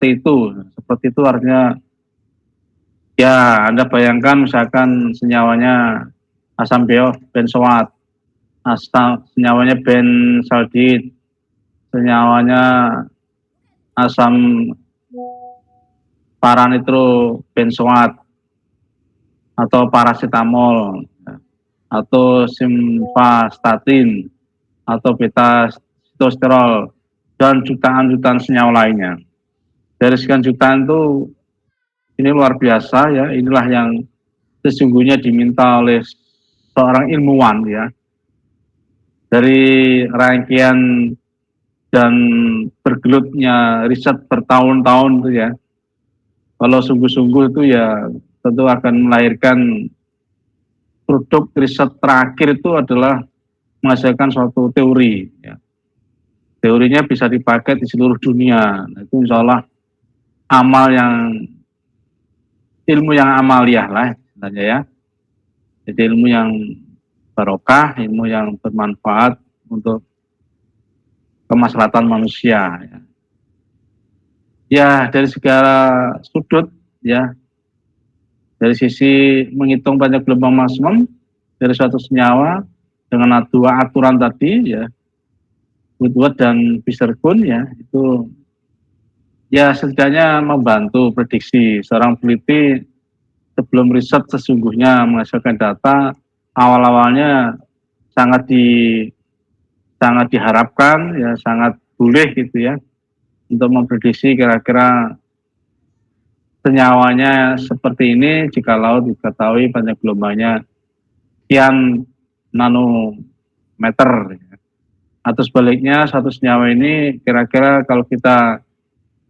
Seperti itu artinya ya Anda bayangkan misalkan senyawanya asam benzoat, senyawanya benzaldehid, senyawanya asam paranitrobenzoat atau paracetamol atau simvastatin atau beta sitosterol dan jutaan-jutaan senyawa lainnya. Dari sekian jutaan itu ini luar biasa ya, inilah yang sesungguhnya diminta oleh seorang ilmuwan ya. Dari rangkaian dan bergelutnya riset bertahun-tahun itu ya. Kalau sungguh-sungguh itu ya tentu akan melahirkan produk riset terakhir itu adalah menghasilkan suatu teori ya. Teorinya bisa dipakai di seluruh dunia. Nah, itu insya Allah ilmu yang amaliah lah sebenarnya ya. Jadi ilmu yang barokah, ilmu yang bermanfaat untuk kemaslahatan manusia ya. Ya dari segala sudut ya, dari sisi menghitung banyak gelombang maksimum dari suatu senyawa dengan dua aturan tadi ya, Woodward dan Bisergun ya, itu ya setidaknya membantu prediksi seorang peneliti sebelum riset sesungguhnya menghasilkan data. Awal-awalnya sangat diharapkan ya, sangat boleh gitu ya untuk memprediksi kira-kira senyawanya seperti ini jikalau diketahui banyak gelombangnya sekian nanometer ya. Atau sebaliknya satu senyawa ini kira-kira kalau kita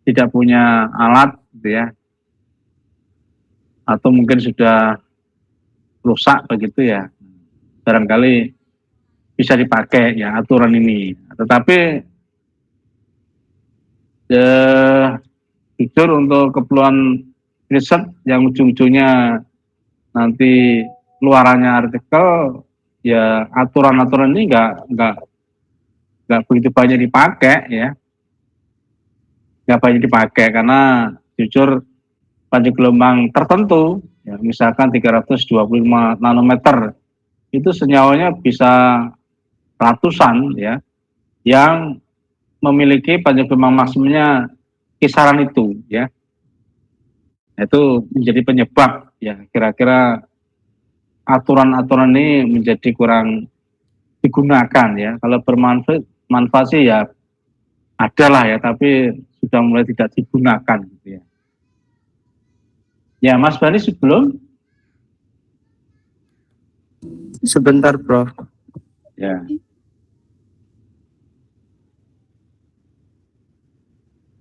tidak punya alat gitu ya, atau mungkin sudah rusak begitu ya, barangkali bisa dipakai ya aturan ini. Tetapi jujur untuk keperluan riset yang ujung-ujungnya nanti keluarannya artikel ya, aturan-aturan ini nggak begitu banyak dipakai ya, nggak banyak dipakai karena jujur pada gelombang tertentu ya, misalkan 325 nanometer itu senyawanya bisa ratusan ya yang memiliki panjang gelombang maksimumnya kisaran itu ya. Itu menjadi penyebab ya, kira-kira aturan-aturan ini menjadi kurang digunakan ya. Kalau bermanfaat sih ya adalah ya, tapi sudah mulai tidak digunakan gitu ya. Ya Mas Bani sebelum sebentar Prof. Ya.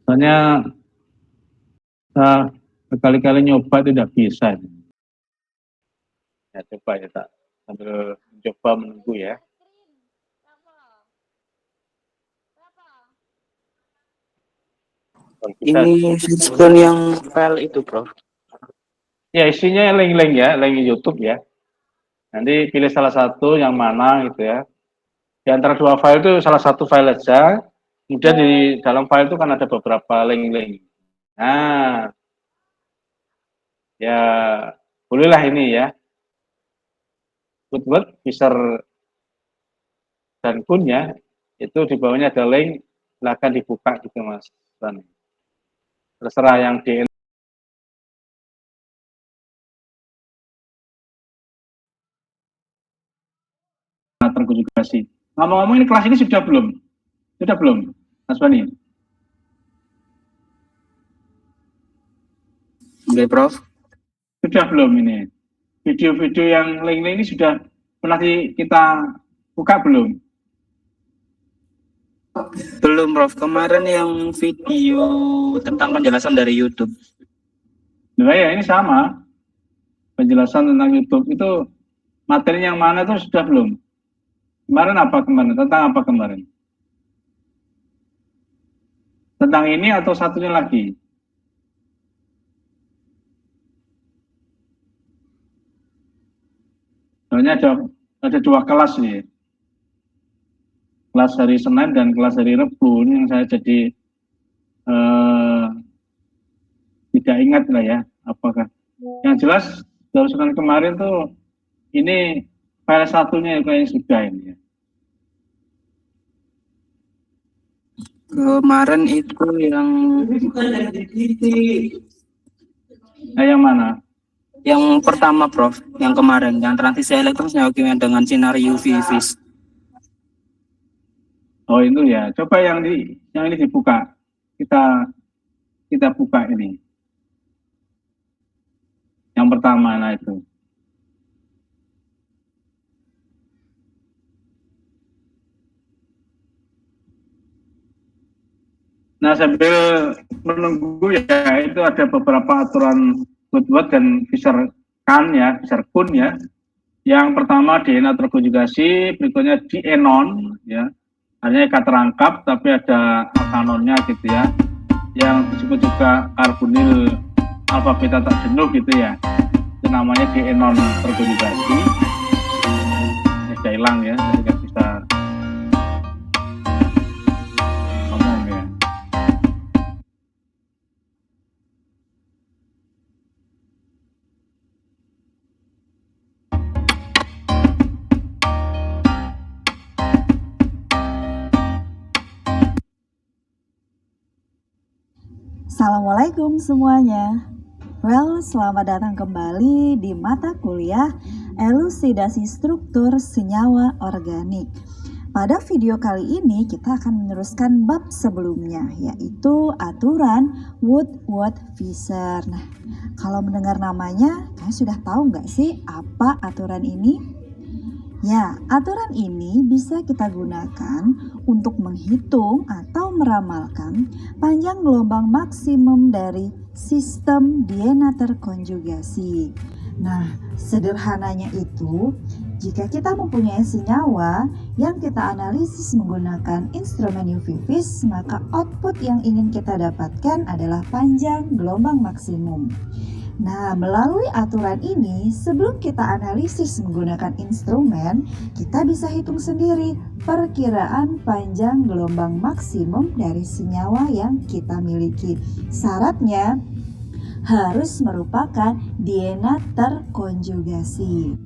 Soalnya berkali-kali nyoba tidak bisa. Ya coba ya tak sambil mencoba menunggu ya. Ini sistem yang file itu Prof. Ya isinya link-link ya, link YouTube ya. Nanti pilih salah satu yang mana gitu ya. Di antara dua file itu salah satu file aja. Kemudian di dalam file itu kan ada beberapa link-link. Nah, ya bolehlah ini ya. Woodward, Fisher, dan Kuhn ya. Itu di bawahnya ada link, silakan dibuka gitu Mas. Terserah yang di terkonjugasi. Ngomong-ngomong ini kelas ini sudah belum? Sudah belum, Mas Bani? Oke, Prof. Sudah belum ini? Video-video yang link-link ini sudah pernah kita buka belum? Belum, Prof. Kemarin yang video tentang penjelasan dari YouTube. Nah ya ini sama. Penjelasan tentang YouTube itu materi yang mana itu sudah belum? Kemarin apa kemarin? Tentang apa kemarin? Tentang ini atau satunya lagi? Soalnya ada dua kelas nih. Kelas hari Senin dan kelas hari Rabu. Ini yang saya jadi tidak ingat lah ya apakah. Yang jelas barusan kemarin tuh ini file satunya yang sudah ini ya. Kemarin itu yang yang mana? Yang pertama, Prof, yang kemarin, yang transisi elektron senyawa kimia dengan sinar UV vis. Oh itu ya. Coba yang ini dibuka. Kita buka ini. Yang pertama nah itu. Nah sambil menunggu ya itu ada beberapa aturan Woodward dan Fischer-Kahn ya, Fischer-Kuhn ya. Yang pertama DNA terkonjugasi, berikutnya dienon ya. Hanya ikat terangkap tapi ada alkanonnya gitu ya. Yang disebut juga karbonil alfa beta tak jenuh gitu ya. Itu namanya dienon terkonjugasi. Ini sudah hilang ya, jadi nggak bisa ngomong ya. Assalamualaikum semuanya. Well, selamat datang kembali di mata kuliah elusidasi struktur senyawa organik. Pada video kali ini kita akan meneruskan bab sebelumnya, yaitu aturan Woodward-Fischer. Nah, kalau mendengar namanya, kalian sudah tahu nggak sih apa aturan ini? Ya, aturan ini bisa kita gunakan untuk menghitung atau meramalkan panjang gelombang maksimum dari sistem DNA terkonjugasi. Nah, sederhananya itu, jika kita mempunyai senyawa yang kita analisis menggunakan instrumen UV vis, maka output yang ingin kita dapatkan adalah panjang gelombang maksimum. Nah, melalui aturan ini, sebelum kita analisis menggunakan instrumen, kita bisa hitung sendiri perkiraan panjang gelombang maksimum dari senyawa yang kita miliki. Syaratnya harus merupakan DNA terkonjugasi.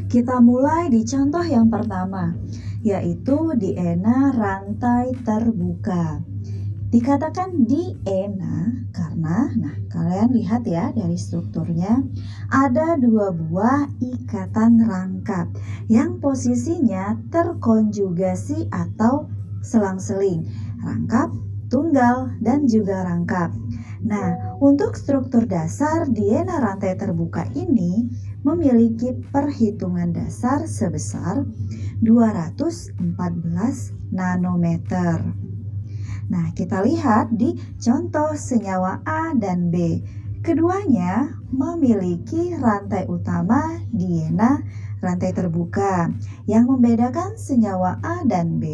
Kita mulai di contoh yang pertama, yaitu DNA rantai terbuka. Dikatakan DNA karena, kalian lihat ya dari strukturnya, ada dua buah ikatan rangkap yang posisinya terkonjugasi atau selang-seling, rangkap, tunggal, dan juga rangkap. Nah, untuk struktur dasar DNA rantai terbuka ini memiliki perhitungan dasar sebesar 214 nanometer. Nah, kita lihat di contoh senyawa A dan B. Keduanya memiliki rantai utama DNA rantai terbuka. Yang membedakan senyawa A dan B,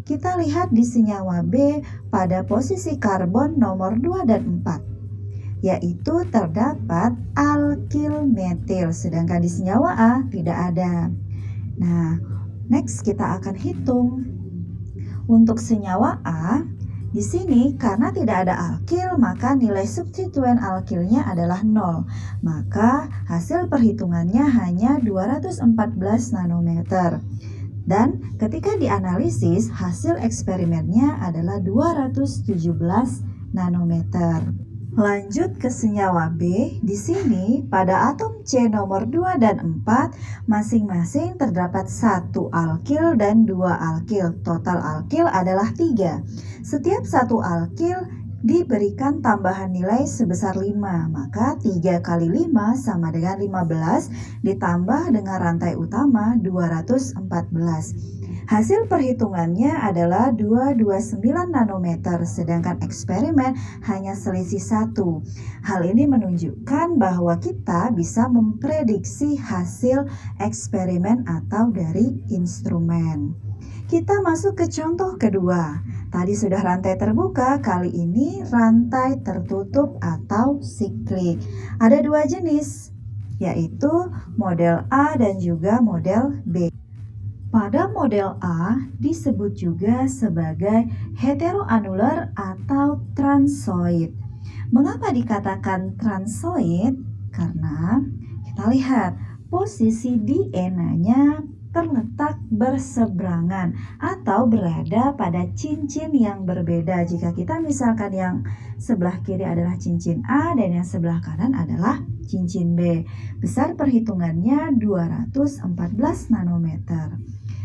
kita lihat di senyawa B pada posisi karbon nomor 2 dan 4, yaitu terdapat alkil metil, sedangkan di senyawa A tidak ada. Nah, next kita akan hitung. Untuk senyawa A, di sini karena tidak ada alkil, maka nilai substituen alkilnya adalah 0. Maka hasil perhitungannya hanya 214 nanometer. Dan ketika dianalisis, hasil eksperimennya adalah 217 nanometer. Lanjut ke senyawa B. Di sini pada atom C nomor 2 dan 4 masing-masing terdapat 1 alkil dan 2 alkil. Total alkil adalah 3. Setiap 1 alkil diberikan tambahan nilai sebesar 5. Maka 3 kali 5 sama dengan 15 ditambah dengan rantai utama 214. Hasil perhitungannya adalah 229 nanometer, sedangkan eksperimen hanya selisih 1. Hal ini menunjukkan bahwa kita bisa memprediksi hasil eksperimen atau dari instrumen. Kita masuk ke contoh kedua. Tadi sudah rantai terbuka, kali ini rantai tertutup atau siklik. Ada dua jenis, yaitu model A dan juga model B. Pada model A disebut juga sebagai heteroanular atau transoid. Mengapa dikatakan transoid? Karena kita lihat posisi DNA-nya terletak berseberangan atau berada pada cincin yang berbeda. Jika kita misalkan yang sebelah kiri adalah cincin A dan yang sebelah kanan adalah cincin B. Besar perhitungannya 214 nanometer.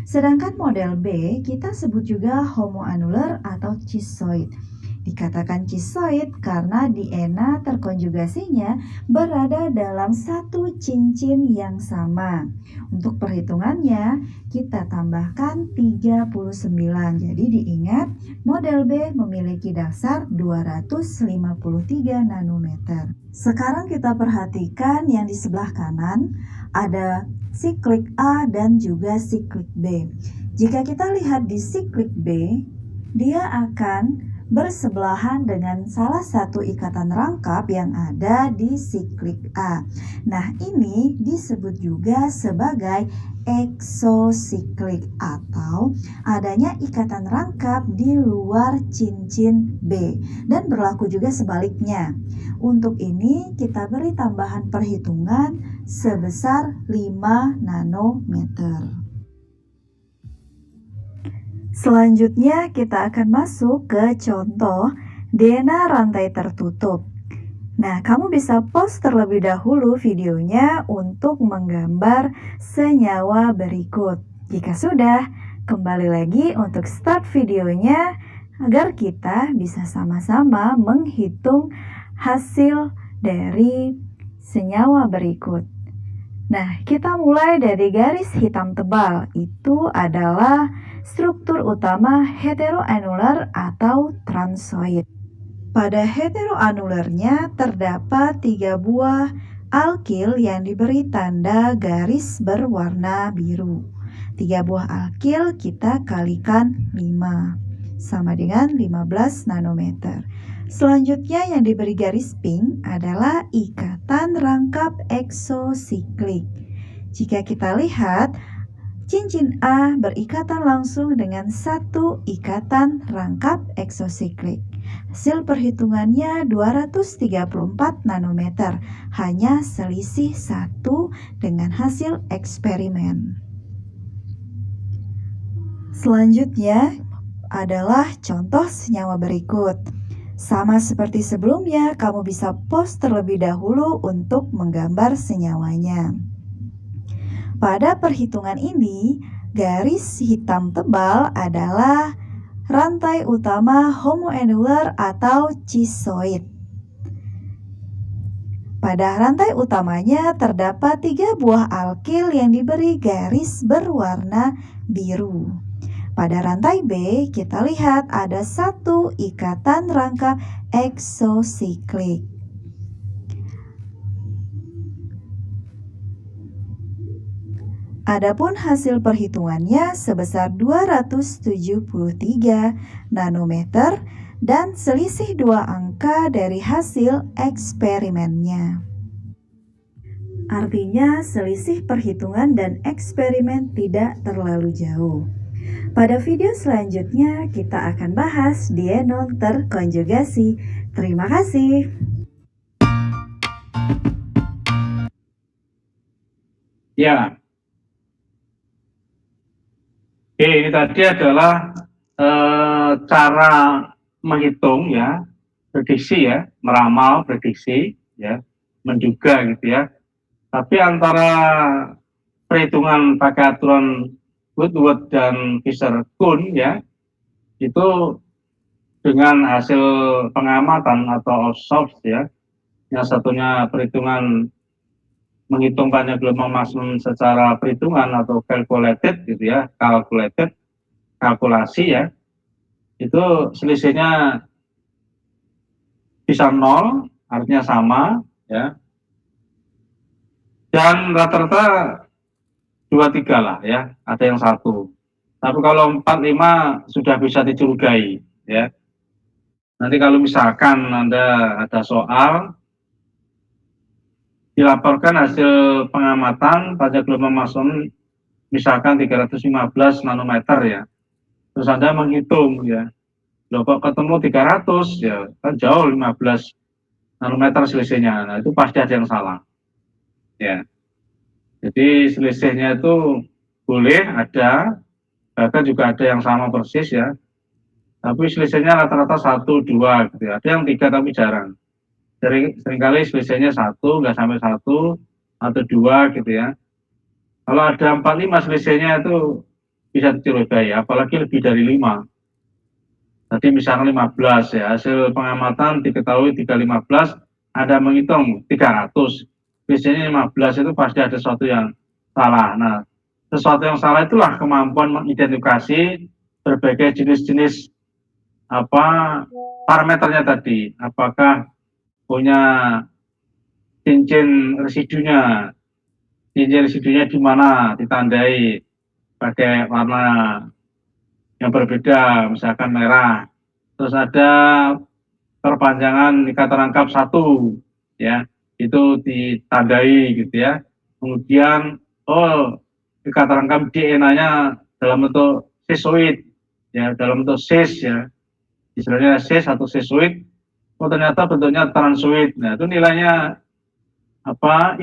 Sedangkan model B kita sebut juga homoannular atau cisoid. Dikatakan cisoid karena DNA terkonjugasinya berada dalam satu cincin yang sama. Untuk perhitungannya kita tambahkan 39. Jadi diingat model B memiliki dasar 253 nanometer. Sekarang kita perhatikan yang di sebelah kanan ada siklik A dan juga siklik B. Jika kita lihat di siklik B, dia akan bersebelahan dengan salah satu ikatan rangkap yang ada di siklik A. Nah, ini disebut juga sebagai eksosiklik atau adanya ikatan rangkap di luar cincin B, dan berlaku juga sebaliknya. Untuk ini kita beri tambahan perhitungan sebesar 5 nanometer. Selanjutnya kita akan masuk ke contoh DNA rantai tertutup. Nah, kamu bisa pause terlebih dahulu videonya untuk menggambar senyawa berikut. Jika sudah, kembali lagi untuk start videonya agar kita bisa sama-sama menghitung hasil dari senyawa berikut. Nah, kita mulai dari garis hitam tebal. Itu adalah struktur utama heteroanular atau transoid. Pada heteroanularnya terdapat 3 buah alkil yang diberi tanda garis berwarna biru. 3 buah alkil kita kalikan 5, sama dengan 15 nanometer. Selanjutnya yang diberi garis pink adalah ikatan rangkap eksosiklik. Jika kita lihat, cincin A berikatan langsung dengan satu ikatan rangkap eksosiklik. Hasil perhitungannya 234 nanometer, hanya selisih 1 dengan hasil eksperimen. Selanjutnya adalah contoh senyawa berikut. Sama seperti sebelumnya, kamu bisa pause terlebih dahulu untuk menggambar senyawanya. Pada perhitungan ini, garis hitam tebal adalah rantai utama homoannular atau cisoid. Pada rantai utamanya terdapat 3 buah alkil yang diberi garis berwarna biru. Pada rantai B, kita lihat ada satu ikatan rangkap eksosiklik. Adapun hasil perhitungannya sebesar 273 nanometer dan selisih 2 angka dari hasil eksperimennya. Artinya selisih perhitungan dan eksperimen tidak terlalu jauh. Pada video selanjutnya kita akan bahas dienol terkonjugasi. Terima kasih. Ya. Oke, ini tadi adalah cara menghitung ya, prediksi ya, meramal prediksi ya, menduga gitu ya. Tapi antara perhitungan pakai aturan Woodward dan Fisher-Cohn ya, itu dengan hasil pengamatan atau observe ya, yang satunya perhitungan menghitung banyak gelombang maksimum secara perhitungan atau calculated gitu ya, kalkulasi ya, itu selisihnya bisa 0, artinya sama ya, dan rata-rata 2-3 lah ya, ada yang 1. Tapi kalau 4-5 sudah bisa dicurigai ya. Nanti kalau misalkan Anda ada soal, dilaporkan hasil pengamatan pada gelombang maksimum misalkan 315 nanometer ya. Terus Anda menghitung ya. Loh kok ketemu 300 ya, kan jauh 15 nanometer selisihnya. Nah, itu pasti ada yang salah. Ya. Jadi selisihnya itu boleh ada, bahkan juga ada yang sama persis ya. Tapi selisihnya rata-rata 1, 2 gitu ya. Ada yang 3 tapi jarang. Seringkali selisihnya 1, nggak sampai 1 atau 2 gitu ya. Kalau ada 4, 5 selisihnya itu bisa dicurigai, apalagi lebih dari 5. Tadi misalnya 15 ya, hasil pengamatan diketahui 315, Anda menghitung 300. Biasanya 15 itu pasti ada sesuatu yang salah. Nah, sesuatu yang salah itulah kemampuan mengidentifikasi berbagai jenis-jenis parameternya tadi. Apakah punya cincin residunya, di mana ditandai pakai warna yang berbeda, misalkan merah. Terus ada perpanjangan ikatan rangkap 1, ya, itu ditandai gitu ya. Kemudian, ikatan rangkap DNA-nya dalam bentuk sisoid, ya, dalam bentuk cis ya, istilahnya cis atau sisoid. Ternyata bentuknya transoid. Nah, itu nilainya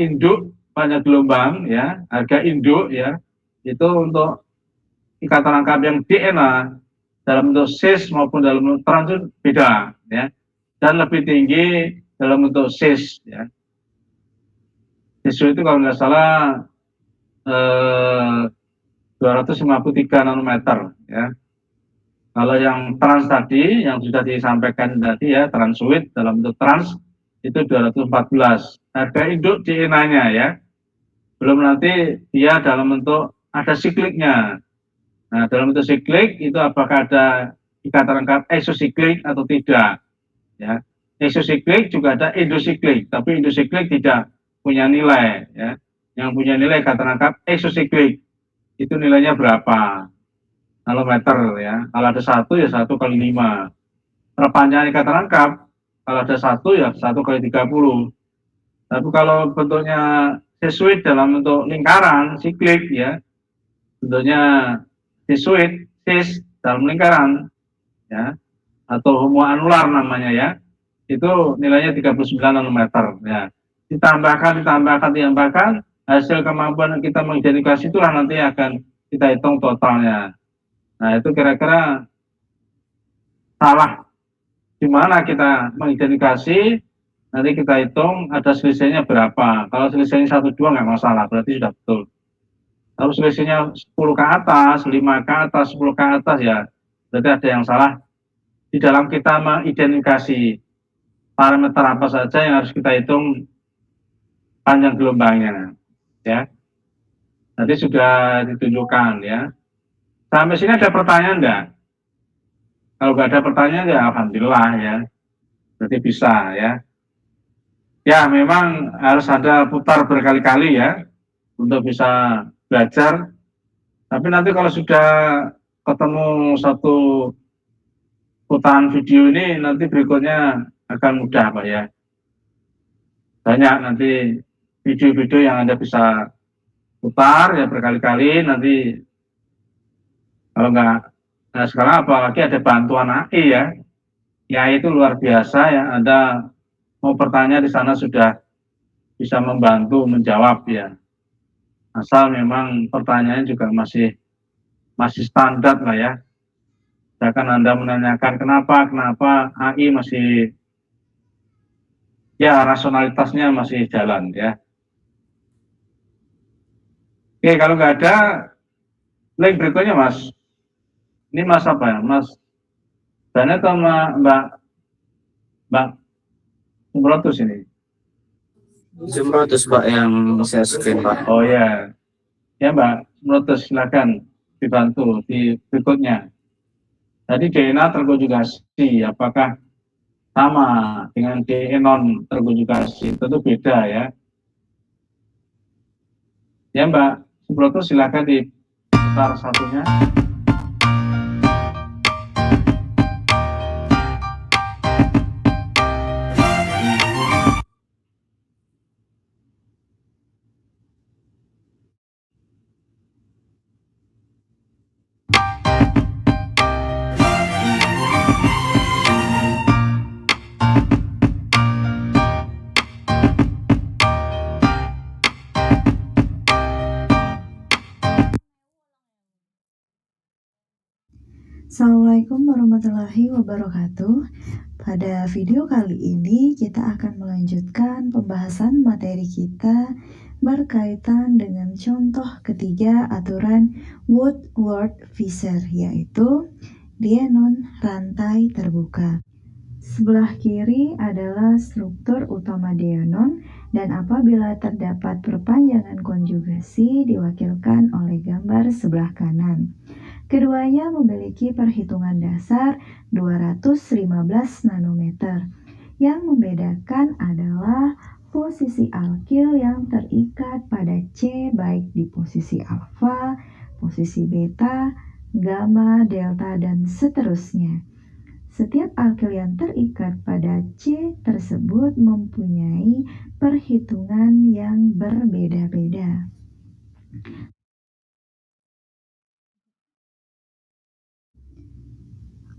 induk banyak gelombang ya, harga induk ya, itu untuk ikatan rangkap yang DNA dalam bentuk cis maupun dalam bentuk trans itu beda ya, dan lebih tinggi dalam bentuk cis ya. Cis itu kalau nggak salah 253 nanometer ya. Kalau yang trans tadi yang sudah disampaikan tadi ya, transuit dalam bentuk trans itu 214. Harga induk DNA-nya ya. Belum nanti dia dalam bentuk ada sikliknya. Nah, dalam bentuk siklik itu apakah ada ikatan rangkap eksosiklik atau tidak? Ya, eksosiklik juga ada endosiklik, tapi endosiklik tidak punya nilai. Ya, yang punya nilai ikatan rangkap eksosiklik itu nilainya berapa? Nanometer ya. Kalau ada 1 ya 1 kali 5. Perpanjangan ikatan rangkap kalau ada 1 ya 1 kali 30. Tapi kalau bentuknya sesuai dalam bentuk lingkaran siklik ya, bentuknya sisoid, cis dalam lingkaran ya, atau homoanular namanya ya, itu nilainya 39 nanometer ya. Ditambahkan, hasil kemampuan kita mengidentifikasi itulah nanti akan kita hitung totalnya. Nah, itu kira-kira salah di mana kita mengidentifikasi, nanti kita hitung ada selisihnya berapa. Kalau selisihnya 1, 2 nggak masalah, berarti sudah betul. Kalau selisihnya 10 ke atas, 5 ke atas, 10 ke atas ya, berarti ada yang salah di dalam kita mengidentifikasi parameter apa saja yang harus kita hitung panjang gelombangnya. Ya, tadi sudah ditunjukkan ya. Sampai sini ada pertanyaan enggak? Kalau nggak ada pertanyaan ya alhamdulillah ya, berarti bisa ya. Ya memang harus ada putar berkali-kali ya untuk bisa belajar. Tapi nanti kalau sudah ketemu satu putaran video ini, nanti berikutnya akan mudah Pak ya. Banyak nanti video-video yang Anda bisa putar ya berkali-kali. Nanti kalau nggak, nah sekarang apalagi ada bantuan AI ya. Ya itu luar biasa ya. Anda mau bertanya di sana sudah bisa membantu menjawab ya. Asal memang pertanyaannya juga masih standar lah ya. Misalkan Anda menanyakan kenapa AI masih ya rasionalitasnya masih jalan ya. Oke, kalau nggak ada link berikutnya Mas. Ini Mas apa ya? Mas Dana atau Mbak Sumrotus ini? Sumrotus Pak yang saya screen Pak. Oh ya, ya Mbak Sumrotus silakan dibantu di berikutnya. Tadi DNA terkonjugasi, apakah sama dengan DNA non terkonjugasi? Tentu beda ya. Ya Mbak Sumrotus silakan diputar satunya. Assalamualaikum warahmatullahi wabarakatuh. Pada video kali ini kita akan melanjutkan pembahasan materi kita berkaitan dengan contoh ketiga aturan Woodward-Fisher, yaitu dienon rantai terbuka. Sebelah kiri adalah struktur utama dienon, dan apabila terdapat perpanjangan konjugasi diwakilkan oleh gambar sebelah kanan. Keduanya memiliki perhitungan dasar 215 nanometer. Yang membedakan adalah posisi alkil yang terikat pada C baik di posisi alfa, posisi beta, gamma, delta, dan seterusnya. Setiap alkil yang terikat pada C tersebut mempunyai perhitungan yang berbeda-beda.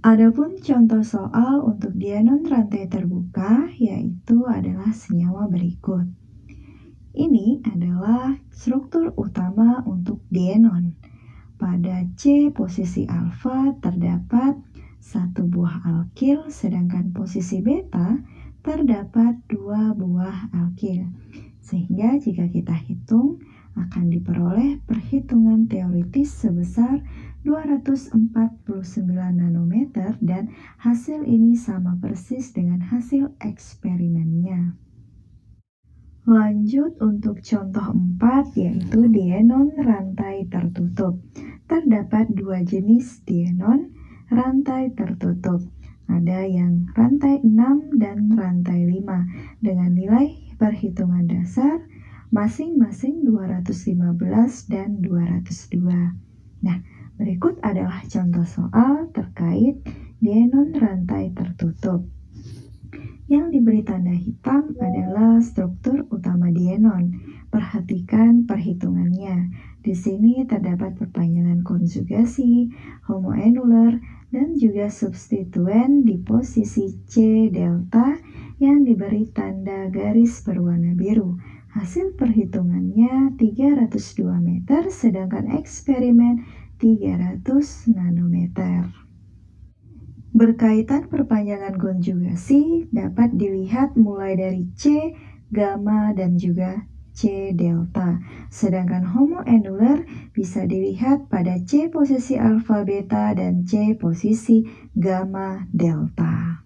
Adapun contoh soal untuk dienon rantai terbuka yaitu adalah senyawa berikut. Ini adalah struktur utama untuk dienon. Pada C posisi alfa terdapat satu buah alkil, sedangkan posisi beta terdapat dua buah alkil. Sehingga jika kita hitung akan diperoleh perhitungan teoritis sebesar 249 nanometer, dan hasil ini sama persis dengan hasil eksperimennya. Lanjut untuk contoh 4, yaitu dienon rantai tertutup. Terdapat dua jenis dienon rantai tertutup. Ada yang rantai 6 dan rantai 5 dengan nilai perhitungan dasar masing-masing 215 dan 202. Nah, berikut adalah contoh soal terkait dienon rantai tertutup. Yang diberi tanda hitam adalah struktur utama dienon. Perhatikan perhitungannya. Di sini terdapat perpanjangan konjugasi, homoenuler, dan juga substituen di posisi C delta yang diberi tanda garis berwarna biru. Hasil perhitungannya 302 meter, sedangkan eksperimen 300 nanometer. Berkaitan perpanjangan konjugasi dapat dilihat mulai dari C, gamma, dan juga C delta. Sedangkan homoenuler bisa dilihat pada C posisi alfa beta dan C posisi gamma delta.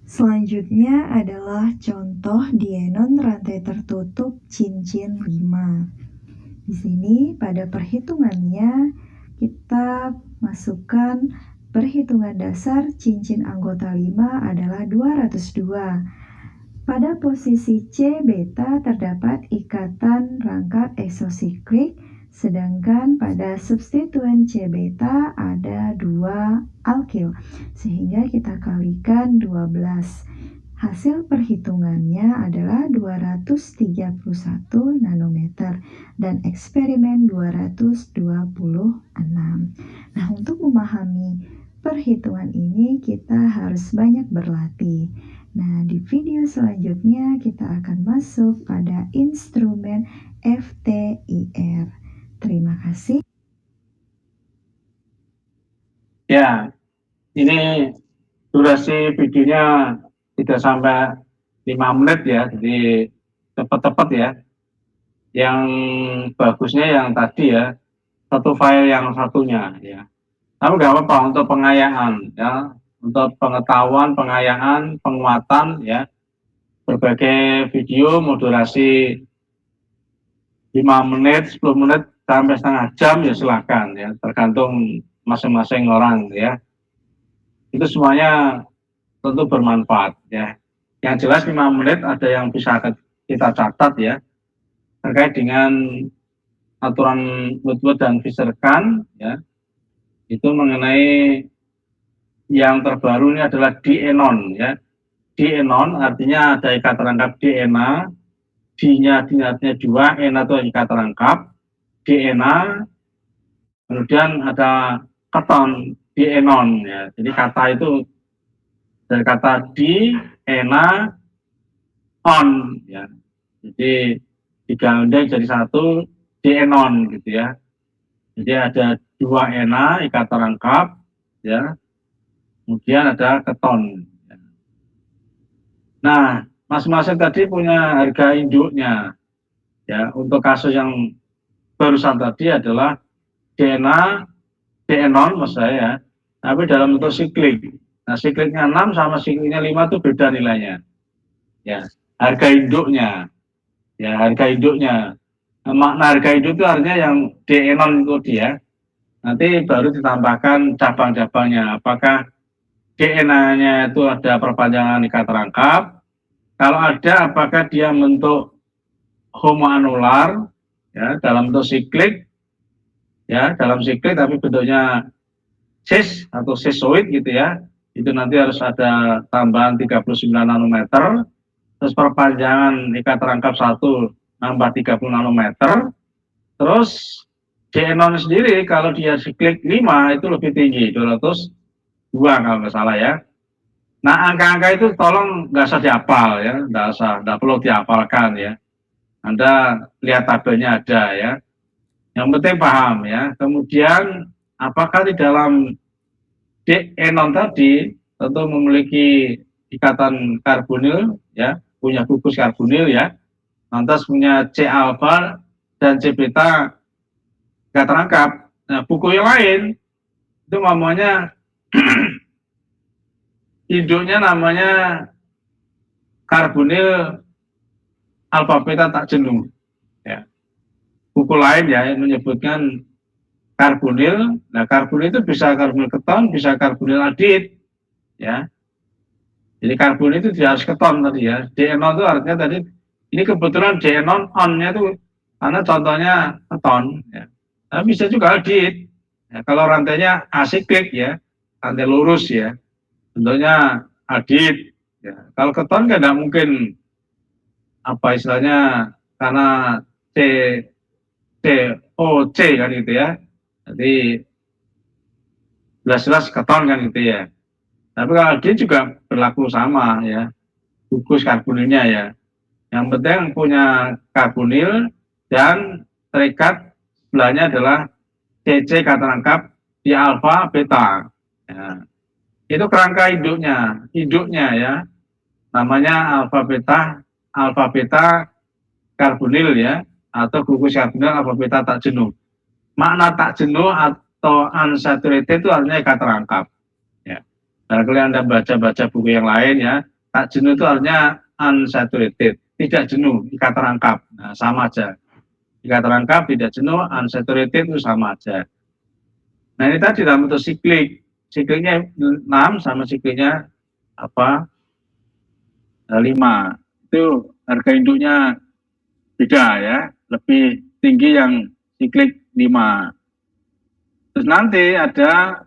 Selanjutnya adalah contoh dienon rantai tertutup cincin 5. Di sini pada perhitungannya kita masukkan perhitungan dasar cincin anggota 5 adalah 202. Pada posisi C beta terdapat ikatan rangkap eksosiklik, sedangkan pada substituen C beta ada dua alkil, sehingga kita kalikan 12. Hasil perhitungannya adalah 231 nanometer dan eksperimen 226. Nah, untuk memahami perhitungan ini kita harus banyak berlatih. Nah, di video selanjutnya kita akan masuk pada instrumen FTIR. Terima kasih. Ya, ini durasi videonya tidak sampai 5 menit ya, jadi cepat-cepat ya. Yang bagusnya yang tadi ya, satu file yang satunya ya. Tapi nggak apa-apa untuk pengayaan ya, untuk pengetahuan, pengayaan, penguatan ya. Berbagai video mau durasi 5 menit, 10 menit sampai setengah jam ya silakan ya, tergantung masing-masing orang ya. Itu semuanya tentu bermanfaat ya. Yang jelas 5 menit ada yang bisa kita catat ya, terkait dengan aturan Woodward dan Fisher-Kahn ya. Itu mengenai yang terbaru ini adalah dienon ya. Dienon artinya ada ikat rangkap DNA, D-nya artinya 2, N itu ikat rangkap, DNA, kemudian ada keton, dienon ya. Jadi kata itu dari kata di, ena, on ya. Jadi digandeng jadi satu, dienon gitu ya. Jadi ada 2 ena ikatan rangkap, ya. Kemudian ada keton. Nah, masing-masing tadi punya harga induknya. Ya, untuk kasus yang barusan tadi adalah DNA, DNA maksud saya ya, tapi dalam bentuk siklik. Nah, sikliknya 6 sama sikliknya 5 itu beda nilainya. Ya, harga induknya. Ya, harga induknya. Nah, makna harga induk itu artinya yang DNA itu dia. Nanti baru ditambahkan cabang-cabangnya. Apakah DNA-nya itu ada perpanjangan ikat rangkap? Kalau ada, apakah dia bentuk homoanular, ya, dalam bentuk siklik, ya, dalam siklik tapi bentuknya cis atau sisoid gitu ya. Itu nanti harus ada tambahan 39 nanometer, terus perpanjangan ikat rangkap 1 nambah 30 nanometer, terus DNA sendiri kalau dia siklik 5 itu lebih tinggi, 202 kalau nggak salah ya. Nah, angka-angka itu tolong nggak usah dihafal ya, nggak perlu dihafalkan ya. Anda lihat tabelnya ada ya. Yang penting paham ya. Kemudian apakah di dalam D-enon tadi tentu memiliki ikatan karbonil ya, punya gugus karbonil ya. Lantas punya C alfa dan C beta ikatan rangkap. Nah, buku yang lain itu namanya induknya namanya karbonil alfa beta tak jenuh. Ya. Buku lain ya yang menyebutkan karbonil. Nah, karbonil itu bisa karbonil keton, bisa karbonil adit. Ya. Jadi karbonil itu tidak harus keton tadi ya. D-enon itu artinya tadi ini kebetulan D-enon on-nya itu karena contohnya keton ya. Tapi bisa juga adit. Ya, kalau rantainya asiklik ya, rantai lurus ya. Bentuknya adit. Ya. Kalau keton kan tidak mungkin apa istilahnya karena C C kan gitu ya. Jadi jelas-jelas keton kan gitu ya. Tapi kalau adit juga berlaku sama ya. Gugus karbonilnya ya. Yang penting punya karbonil dan terikat sebelahnya adalah CC kata rangkap di alfa beta. Ya. Itu kerangka induknya ya. Namanya alfa beta karbonil ya, atau gugus karbonil alfa beta tak jenuh. Makna tak jenuh atau unsaturated itu artinya ikat rangkap. Ya. Barangkali Anda baca-baca buku yang lain ya, tak jenuh itu artinya unsaturated, tidak jenuh, ikat rangkap. Nah, sama aja. Ikat rangkap tidak jenuh, unsaturated itu sama aja. Nah, ini tadi dalam bentuk siklik. Sikliknya 6 sama sikliknya apa? 5. Itu harga induknya beda ya, lebih tinggi yang siklik 5. Terus nanti ada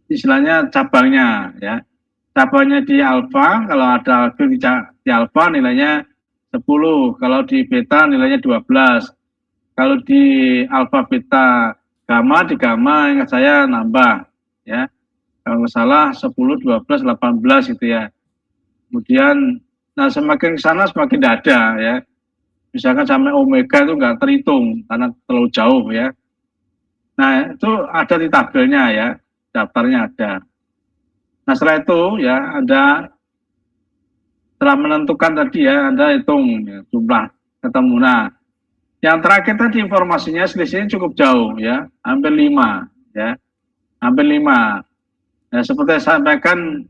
istilahnya cabangnya ya. Cabangnya di alfa, kalau ada alfil di alfa nilainya 10, kalau di beta nilainya 12. Kalau di alfa beta gamma, di gamma ingat saya nambah ya. Kalau nggak salah 10, 12, 18 gitu ya. Kemudian nah semakin ke sana semakin tidak ada ya. Misalkan sampai omega itu nggak terhitung karena terlalu jauh ya. Nah, itu ada di tabelnya ya, daftarnya ada. Nah, setelah itu ya, Anda setelah menentukan tadi ya, Anda hitung ya, jumlah ketemu. Nah, yang terakhir tadi informasinya selisihnya cukup jauh ya, hampir 5 ya, hampir 5. Nah, seperti saya sampaikan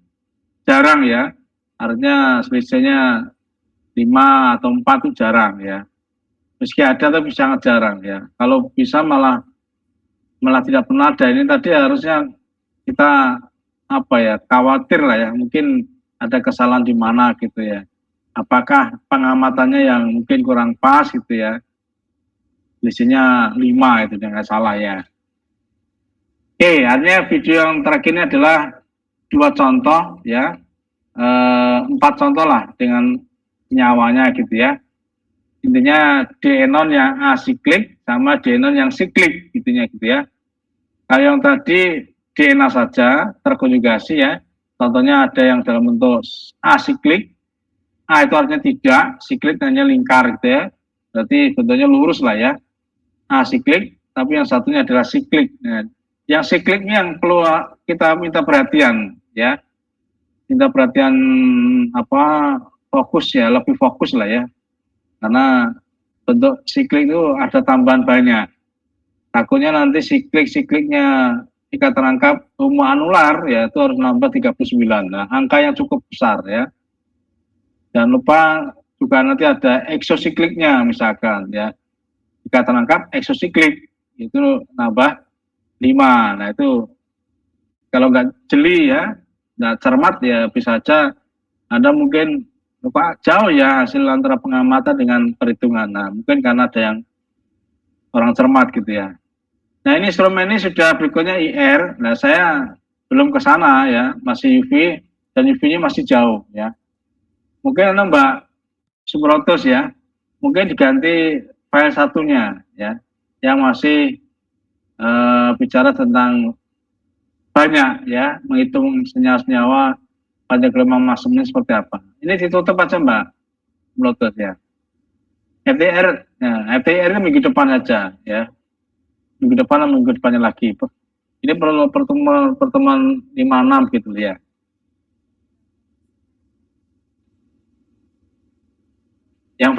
jarang ya, artinya selisihnya 5 atau 4 itu jarang ya. Meski ada tapi sangat jarang ya. Kalau bisa malah tidak pernah ada. Ini tadi harusnya kita apa ya, khawatir lah ya, mungkin ada kesalahan di mana gitu ya. Apakah pengamatannya yang mungkin kurang pas gitu ya. Selisihnya 5 itu jangan salah ya. Oke, artinya video yang terakhir ini adalah 2 contoh ya. 4 contoh lah dengan nyawanya gitu ya. Intinya D-enon yang asiklik sama D-enon yang siklik gitunya gitu ya. Kalau yang tadi DNA saja terkonjugasi ya. Contohnya ada yang dalam bentuk asiklik. A itu artinya tidak, siklik hanya lingkar gitu ya. Berarti bentuknya lurus lah ya. Asiklik, tapi yang satunya adalah siklik. Nah, yang siklik ini yang perlu kita minta perhatian, ya. Minta perhatian fokus ya, lebih fokus lah ya. Karena bentuk siklik itu ada tambahan banyak. Takutnya nanti sikliknya jika terangkap anular ya itu harus nambah 39. Nah, angka yang cukup besar ya. Jangan lupa juga nanti ada eksosikliknya misalkan ya. Jika terangkap eksosiklik itu nambah 5. Nah, itu kalau nggak jeli ya, nggak cermat ya bisa aja Anda mungkin lupa jauh ya hasil antara pengamatan dengan perhitungan. Nah, mungkin karena ada yang orang cermat gitu ya. Nah, ini instrumen ini sudah berikutnya IR. Nah, saya belum ke sana ya, masih UV dan UV-nya masih jauh ya. Mungkin Anda Mbak Subrotos ya, mungkin diganti file satunya ya, yang masih bicara tentang banyak ya, menghitung senyawa-senyawa pada gelombang maksimumnya seperti apa. Ini ditutup aja Mbak Subrotos ya. FTR, ya, FTR ini minggu depan aja ya. Minggu depan atau minggu depannya lagi. Ini perlu pertemuan 56 gitu ya. Yang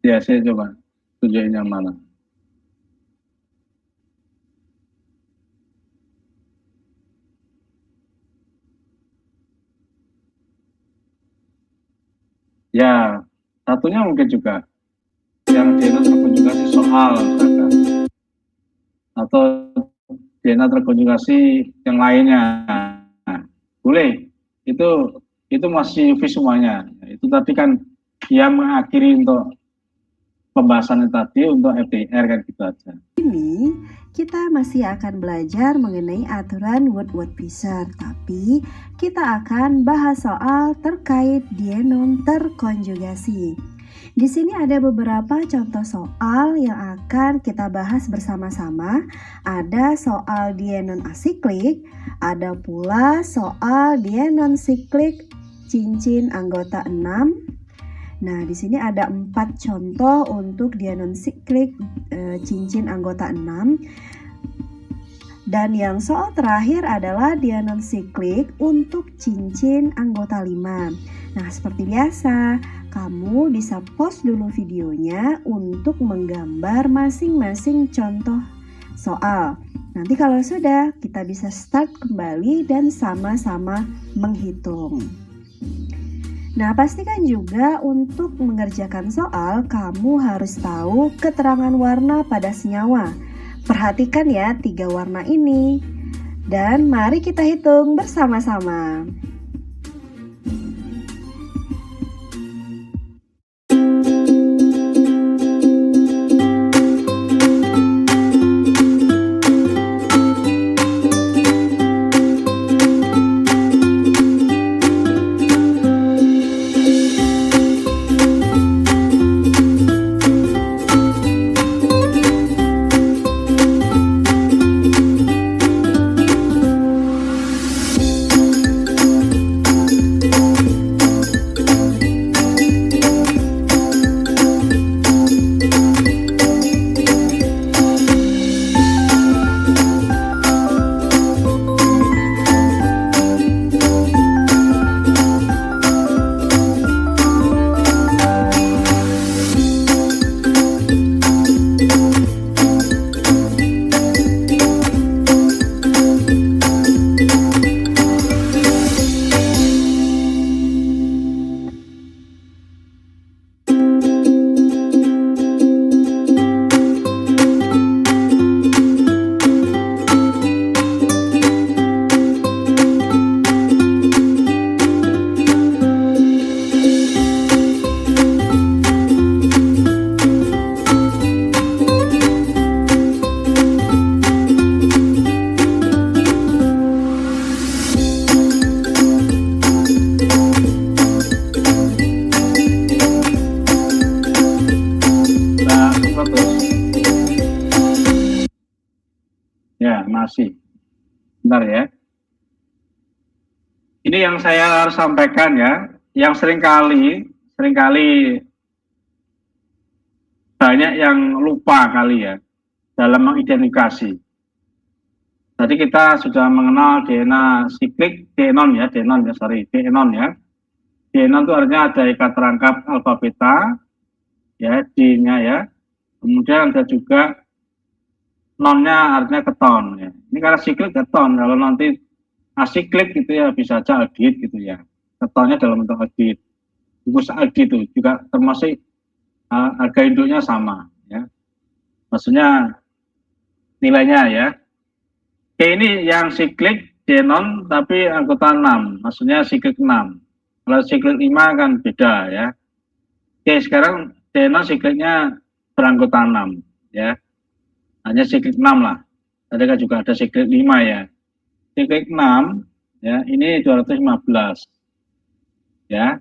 ya saya coba tunjukin yang mana. Ya, satunya mungkin juga yang DNA terkonjugasi soal misalkan. Atau DNA terkonjugasi yang lainnya. Nah, boleh. Itu masih UV semuanya. Itu tadi kan yang mengakhiri untuk pembahasannya tadi untuk FTR kan gitu aja. Ini kita masih akan belajar mengenai aturan Woodward Fisher, tapi kita akan bahas soal terkait dienom terkonjugasi. Di sini ada beberapa contoh soal yang akan kita bahas bersama-sama. Ada soal dienon asiklik, ada pula soal dienon siklik cincin anggota 6. Nah, di sini ada 4 contoh untuk dienon siklik cincin anggota 6. Dan yang soal terakhir adalah dienon siklik untuk cincin anggota 5. Nah, seperti biasa, kamu bisa pause dulu videonya untuk menggambar masing-masing contoh soal. Nanti kalau sudah, kita bisa start kembali dan sama-sama menghitung. Nah, pastikan juga untuk mengerjakan soal, kamu harus tahu keterangan warna pada senyawa. Perhatikan ya 3 warna ini. Dan mari kita hitung bersama-sama. Masih. Bentar ya. Ini yang saya harus sampaikan ya, yang seringkali banyak yang lupa kali ya dalam mengidentifikasi. Tadi kita sudah mengenal DNA siklik, DNA ya, DNA ya. DNA itu artinya ada ikat rangkap alfa beta, ya, D-nya ya. Kemudian ada juga nonnya artinya keton ya. Ini karena siklik keton, kalau nanti asiklik gitu ya bisa aja aldehid gitu ya. Ketonnya dalam bentuk aldehid. Rumus aldehid itu juga termasuk harga induknya sama ya. Maksudnya nilainya ya. Oke, ini yang siklik denon tapi anggota 6, maksudnya siklik 6. Kalau siklik 5 kan beda ya. Oke, sekarang denon sikliknya beranggota 6 ya. Hanya siklik 6 lah. Tadi kan juga ada siklik 5 ya. Siklik 6 ya, ini 215 ya.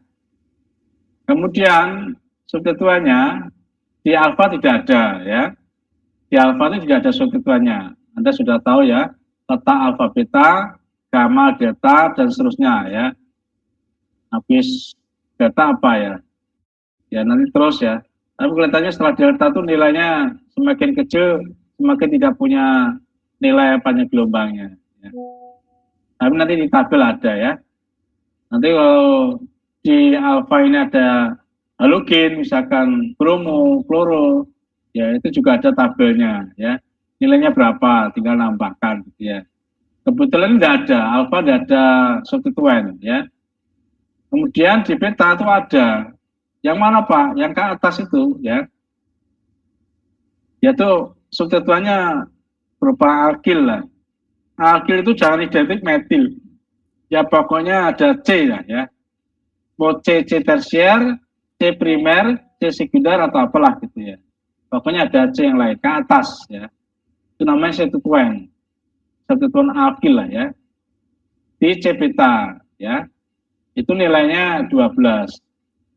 Kemudian substituennya di alfa tidak ada ya. Di alfa itu tidak ada substituennya. Anda sudah tahu ya, letak alfa beta, gamma, delta dan seterusnya ya. Habis delta apa ya? Ya nanti terus ya. Tapi kelihatannya setelah delta itu nilainya semakin kecil, semakin tidak punya nilai panjang gelombangnya. Ya. Tapi nanti di tabel ada ya. Nanti kalau di alfa ini ada halogen, misalkan bromo, kloro, ya itu juga ada tabelnya ya. Nilainya berapa, tinggal nambahkan gitu ya. Kebetulan tidak ada, alfa tidak ada substituen ya. Kemudian di beta itu ada. Yang mana Pak? Yang ke atas itu ya. Yaitu substituennya berupa alkil lah. Alkil itu jangan identik metil. Ya pokoknya ada C lah ya. Mau C tersier, C primer, C sekunder atau apalah gitu ya. Pokoknya ada C yang lain ke atas ya. Itu namanya substituen alkil lah ya. Di C beta ya. Itu nilainya 12.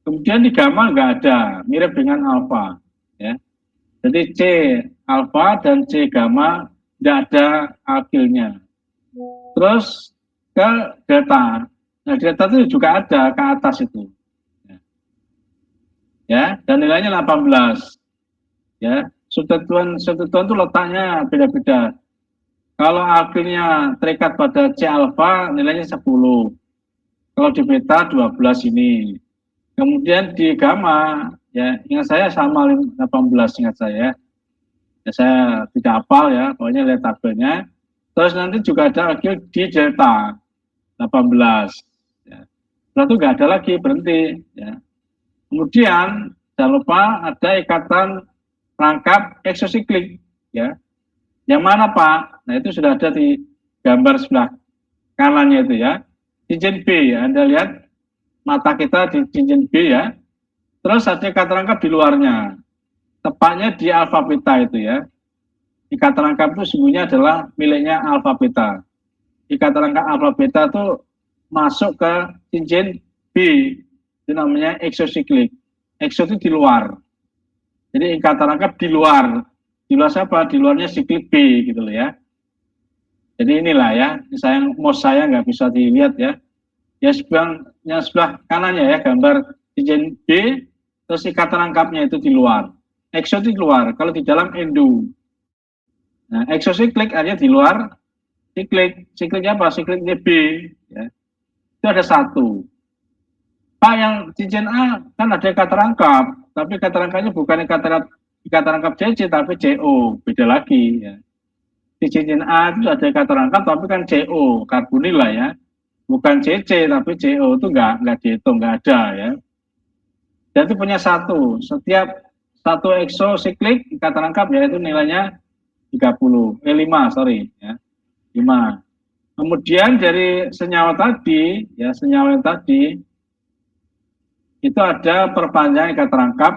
Kemudian di gamma nggak ada, mirip dengan alfa ya. Jadi C alfa dan C gamma tidak ada alkilnya. Terus ke delta. Nah, delta itu juga ada ke atas itu. Ya, dan nilainya 18. Ya, substituen itu letaknya beda-beda. Kalau alkilnya terikat pada C alfa nilainya 10. Kalau di beta 12 ini. Kemudian di gamma ya, ingat saya sama 18 ingat saya. Ya, saya tidak hafal ya, pokoknya lihat tabelnya. Terus nanti juga ada alkil di delta 18. Ya. Setelah itu nggak ada lagi, berhenti. Ya. Kemudian jangan lupa ada ikatan rangkap eksosiklik. Ya. Yang mana Pak? Nah itu sudah ada di gambar sebelah kanannya itu ya. Cincin B ya, Anda lihat mata kita di cincin B ya. Terus ada ikatan rangkap di luarnya. Tepatnya di alfa beta itu ya. Ikatan rangkap itu sungguhnya adalah miliknya alfa beta. Ikatan rangkap alfa beta itu masuk ke cincin B. Itu namanya eksosiklik. Ekso itu di luar. Jadi ikatan rangkap di luar. Di luar siapa? Di luarnya siklik B gitu loh ya. Jadi inilah ya, mouse saya nggak bisa dilihat ya. Ya yang sebelah kanannya ya, gambar cincin B, terus ikatan rangkapnya itu di luar. Ekso itu di luar, kalau di dalam endo. Nah, eksosiklik artinya di luar, sikliknya apa? Sikliknya B. Ya. Itu ada satu. Pak, yang cincin A kan ada ikatan rangkap, tapi ikatan rangkapnya bukan ikatan rangkap CC, tapi CO, beda lagi ya. Di cincin A itu ada ikatan rangkap, tapi kan CO, karbonil lah ya. Bukan CC, tapi CO itu nggak dihitung, nggak ada ya. Dan itu punya satu. Setiap satu eksosiklik ikatan rangkap ya itu nilainya 5 ya. 5. Kemudian dari senyawa tadi ya, senyawa yang tadi itu ada perpanjangan ikatan rangkap.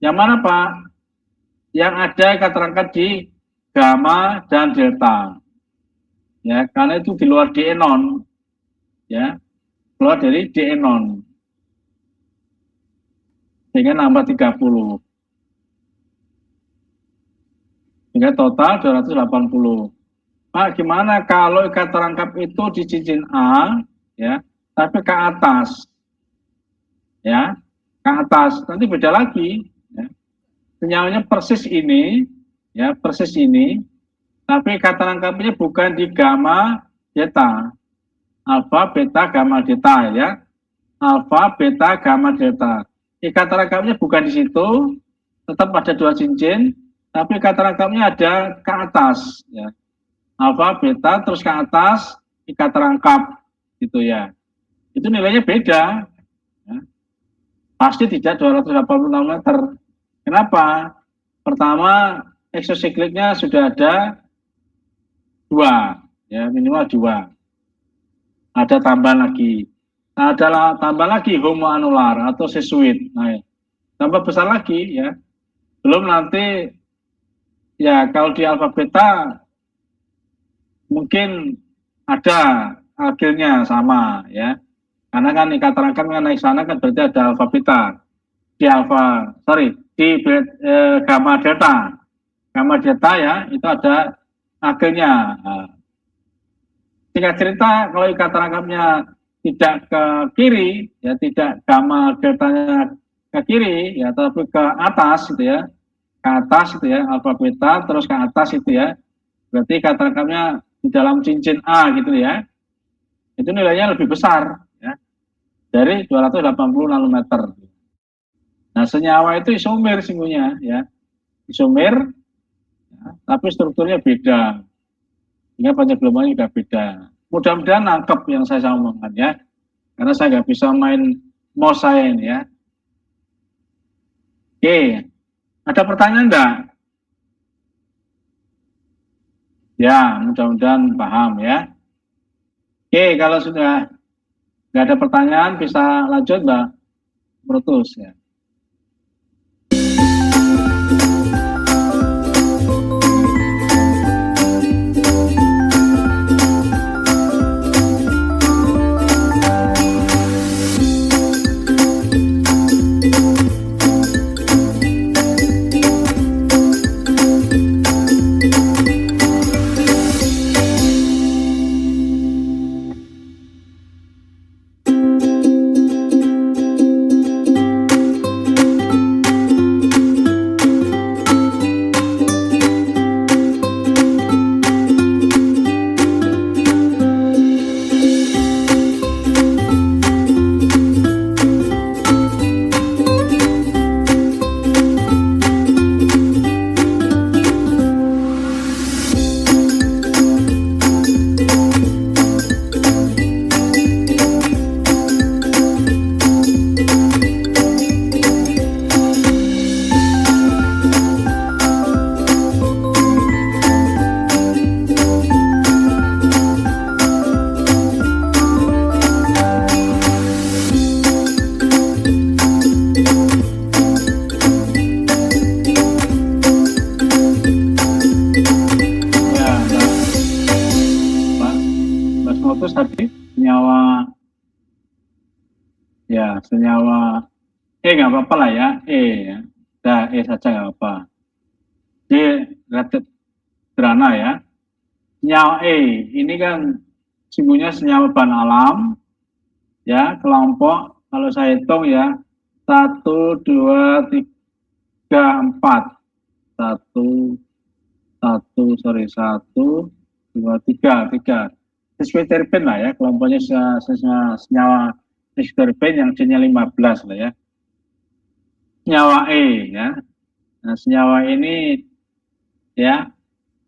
Yang mana Pak? Yang ada ikatan rangkap di gamma dan delta. Ya, karena itu di luar dienon. Ya, keluar dari dienon. Sehingga nambah 30. Sehingga total 280. Pak, gimana kalau ikatan rangkap itu di cincin A, ya, tapi ke atas, ya, ke atas, nanti beda lagi, ya. senyawanya persis ini, ya persis ini, tapi kata lengkapnya bukan di gamma delta, alfa, beta, gamma, delta ya, alfa, beta, gamma, delta. Kata lengkapnya bukan di situ, tetap ada 2 cincin, tapi kata lengkapnya ada ke atas, ya, alfa, beta, terus ke atas, kata lengkap, gitu ya. Itu nilainya beda, ya. Pasti tidak 286 meter. Kenapa? Pertama, exosikliknya sudah ada 2, ya minimal 2. Ada tambahan lagi. Nah, ada tambah lagi homoanular atau sesuit. Nah, tambah besar lagi ya. Belum nanti ya kalau di alfa beta mungkin ada alkilnya sama ya. Karena kan ikatan rangkap kan naik sana kan berarti ada alfa beta. Di gamma delta. Gamma delta ya, itu ada alkilnya. Nah, singkat cerita kalau ikatan rangkapnya tidak ke kiri, ya tidak gamma deltanya ke kiri, ya tapi ke atas gitu ya, ke atas gitu ya, alfa beta terus ke atas itu ya, berarti ikatan rangkapnya di dalam cincin A gitu ya, itu nilainya lebih besar ya, dari 280 nanometer. Nah senyawa itu isomer singgunya ya, isomer, ya, tapi strukturnya beda, sehingga panjang gelombangnya juga beda. Mudah-mudahan nangkep yang saya omongkan ya, karena saya nggak bisa main mouse saya ini ya. Oke, ada pertanyaan enggak? Ya, mudah-mudahan paham ya. Oke, kalau sudah nggak ada pertanyaan bisa lanjut Mbak Brutus ya. Senyawa nggak apa-apa lah ya, ya. Nah, saja nggak apa. D relatif sederhana ya. Senyawa ini kan simbolnya senyawa bahan alam ya, kelompok kalau saya hitung ya 1, 2, 3, 4 1, 3 sesuai terpen lah ya, kelompoknya senyawa terpen yang C-nya 15 lah ya. Senyawa ya. Nah, senyawa ini ya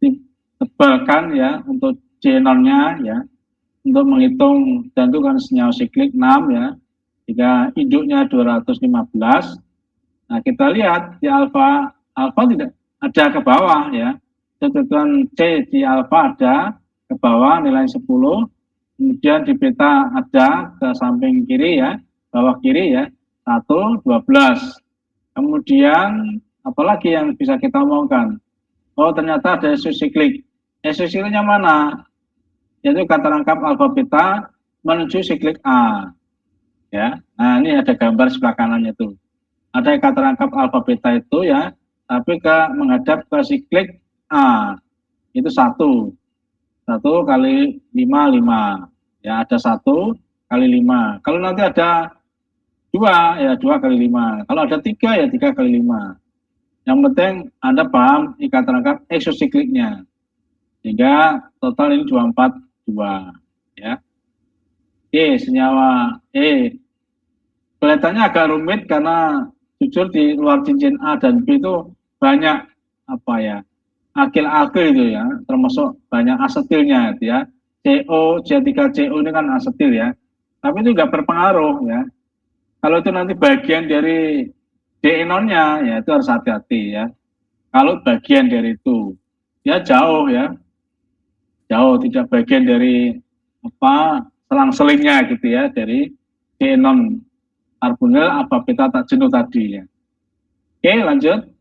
ditebalkan ya untuk C0-nya ya, untuk menghitung, dan itu kan senyawa siklik 6 ya, jika induknya 215. Nah kita lihat di alfa tidak ada ke bawah ya, ketentuan C di alfa ada ke bawah nilai 10, kemudian di beta ada ke samping kiri ya, bawah kiri ya, 1, 12. Kemudian apalagi yang bisa kita omongkan? Oh ternyata ada isosiklik. Isosikliknya mana? Yaitu kata lengkap alfa beta menuju siklik A. Ya, nah ini ada gambar sebelah kanannya itu. Ada kata lengkap alfa beta itu ya, tapi menghadap ke siklik A. Itu 1 kali 5, 5. Ya ada 1 kali 5. Kalau nanti ada 2 ya 2 kali 5. Kalau ada 3 ya 3 kali 5. Yang penting Anda paham ikatan rangkap eksosikliknya. Sehingga total ini 242 ya. Oke, senyawa E. Kelihatannya agak rumit karena jujur di luar cincin A dan B itu banyak apa ya? Akil-akil itu ya, termasuk banyak asetilnya gitu ya. CO, C3CO ini kan asetil ya. Tapi itu nggak berpengaruh ya. Kalau itu nanti bagian dari D-enonnya ya itu harus hati-hati ya. Kalau bagian dari itu ya jauh ya, jauh tidak bagian dari apa selang-selingnya gitu ya dari D-enon karbonil abapeta tak jenuh tadi ya. Oke lanjut.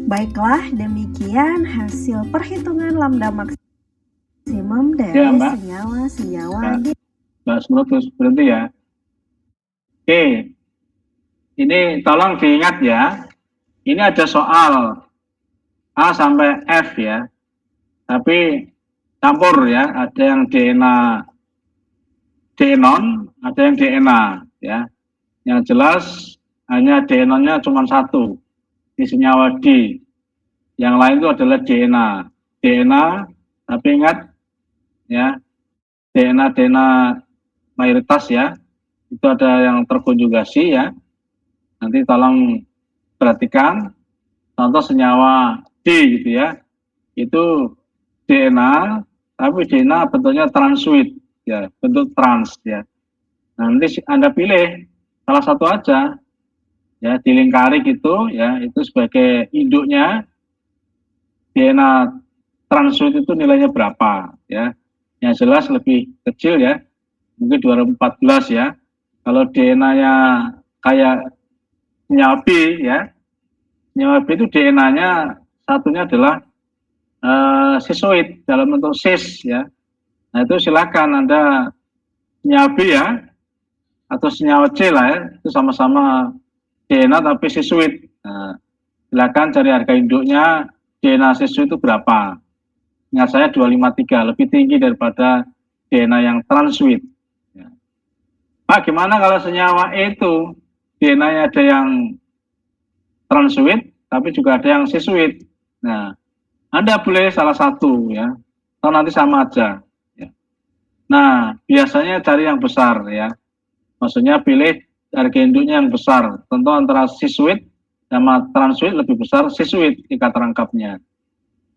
Baiklah, demikian hasil perhitungan lambda maksimum dari Ya, Mbak. senyawa-senyawa Ya. di Mbak Semut terus berhenti ya. Oke, ini tolong diingat ya. Ini ada soal A sampai F ya. Tapi campur ya. Ada yang DNA D-non, ada yang DNA ya. Yang jelas hanya D-nonnya cuma satu di senyawa D. Yang lain itu adalah DNA. DNA, tapi ingat ya, DNA mayoritas ya. Itu ada yang terkonjugasi ya. Nanti tolong perhatikan contoh senyawa D gitu ya. Itu DNA, tapi DNA bentuknya transuit ya, bentuk trans ya. Nanti Anda pilih salah satu aja ya, dilingkari gitu ya, itu sebagai induknya DNA transuit itu nilainya berapa ya. Yang jelas lebih kecil ya, mungkin 2014 ya. Kalau DNA-nya kayak senyawa B ya, senyawa B itu DNA-nya satunya adalah sisoid dalam bentuk cis ya. Nah itu silakan Anda senyawa B ya, atau senyawa C lah ya, itu sama-sama DNA tapi sisoid. Nah, silakan cari harga induknya DNA sisoid itu berapa. Ingat saya 253, lebih tinggi daripada DNA yang transuit. Ya. Pak, gimana kalau senyawa E itu DNA-nya ada yang transuit, tapi juga ada yang sisoid. Nah, Anda boleh salah satu ya, atau nanti sama aja. Ya. Nah, biasanya cari yang besar ya. Maksudnya pilih harga induknya yang besar. Tentu antara sisoid sama transuit lebih besar sisoid ikatan rangkapnya.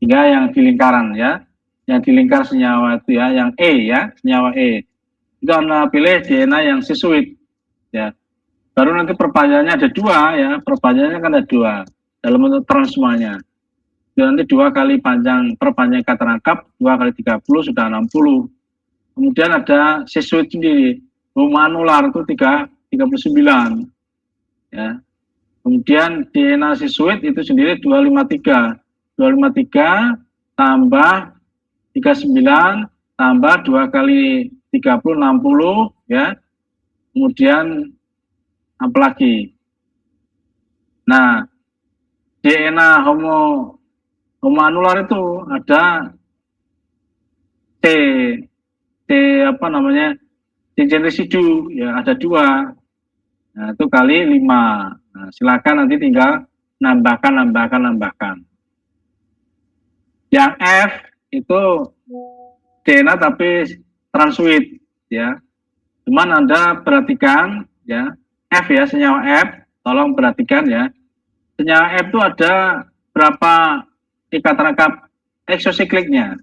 Hingga yang di lingkaran ya, yang di lingkar senyawa itu ya, yang E ya, senyawa E. Itu Anda pilih DNA yang sisoid ya. Baru nanti perpanjangannya ada dua ya, perpanjangannya kan ada dua dalam bentuk trans semuanya. Jadi nanti 2 kali panjang perpanjang ikatan rangkap, 2 kali 30 sudah 60. Kemudian ada sisoid sendiri, homoanular itu 39 ya. Kemudian DNA sisoid itu sendiri 253 tambah 39 tambah 2 kali 30 60 ya. Kemudian apa lagi? Nah, DNA homoanular itu ada C apa namanya, cincin residu ya, ada 2. Nah, itu kali 5. Nah, silakan nanti tinggal nambahkan. Yang F itu DNA tapi transuit ya. Cuman Anda perhatikan ya, F ya, senyawa F, tolong perhatikan ya. Senyawa F itu ada berapa ikatan rangkap eksosikliknya?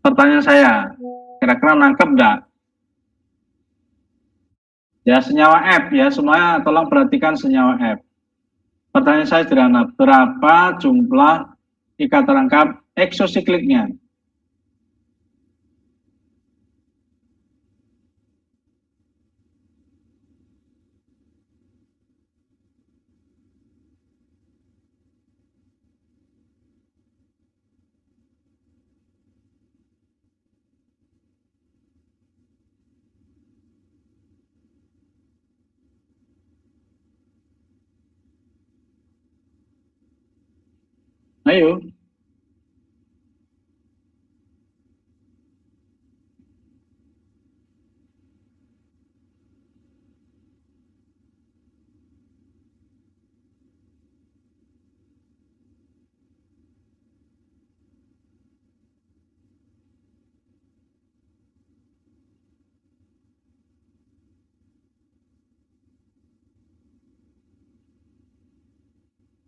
Pertanyaan saya, kira-kira nangkep enggak? Ya, senyawa F ya, semuanya tolong perhatikan senyawa F. Pertanyaan saya sederhana, berapa jumlah ikatan rangkap eksosikliknya? Ayo.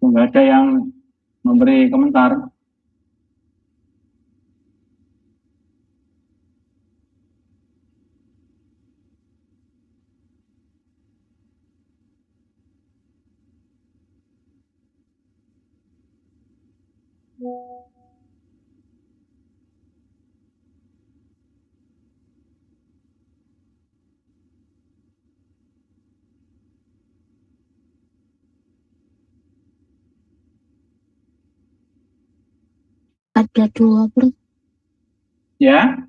Nggak ada yang memberi komentar. Ada 2, Bro. Ya.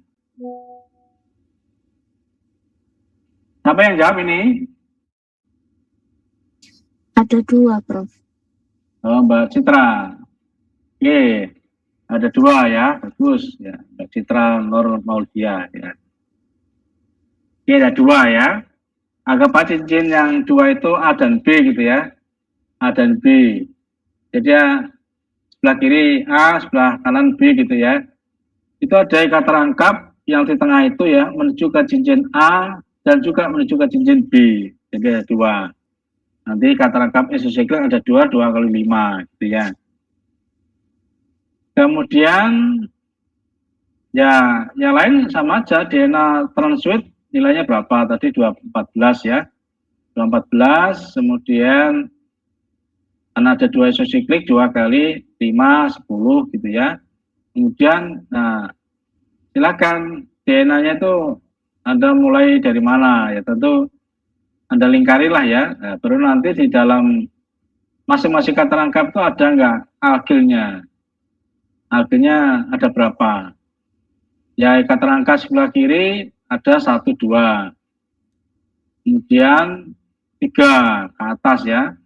Siapa yang jawab ini? Ada 2, Prof. Oh, Mbak Citra. Oke, ada 2 ya, bagus ya. Mbak Citra Nur Maudia ya. Oke, ada 2 ya. Anggap aja cincin yang 2 itu A dan B gitu ya. A dan B. Jadi ya, sebelah kiri A, sebelah kanan B gitu ya. Itu ada ikatan rangkap yang di tengah itu ya, menuju ke cincin A dan juga menuju ke cincin B. Jadi ada 2. Nanti ikatan rangkap isosiklik ada 2 kali 5 gitu ya. Kemudian ya, yang lain sama aja, DNA transuit nilainya berapa? Tadi 214 ya. 214, kemudian karena ada 2 isosiklik, 2 kali 5, 10 gitu ya. Kemudian, nah silakan DNA-nya itu Anda mulai dari mana ya, tentu Anda lingkarilah ya. Nah, baru nanti di dalam masing-masing kata rangkap itu ada nggak alkilnya? Alkilnya ada berapa? Ya, ikatan rangka sebelah kiri ada 1, 2. Kemudian 3 ke atas ya.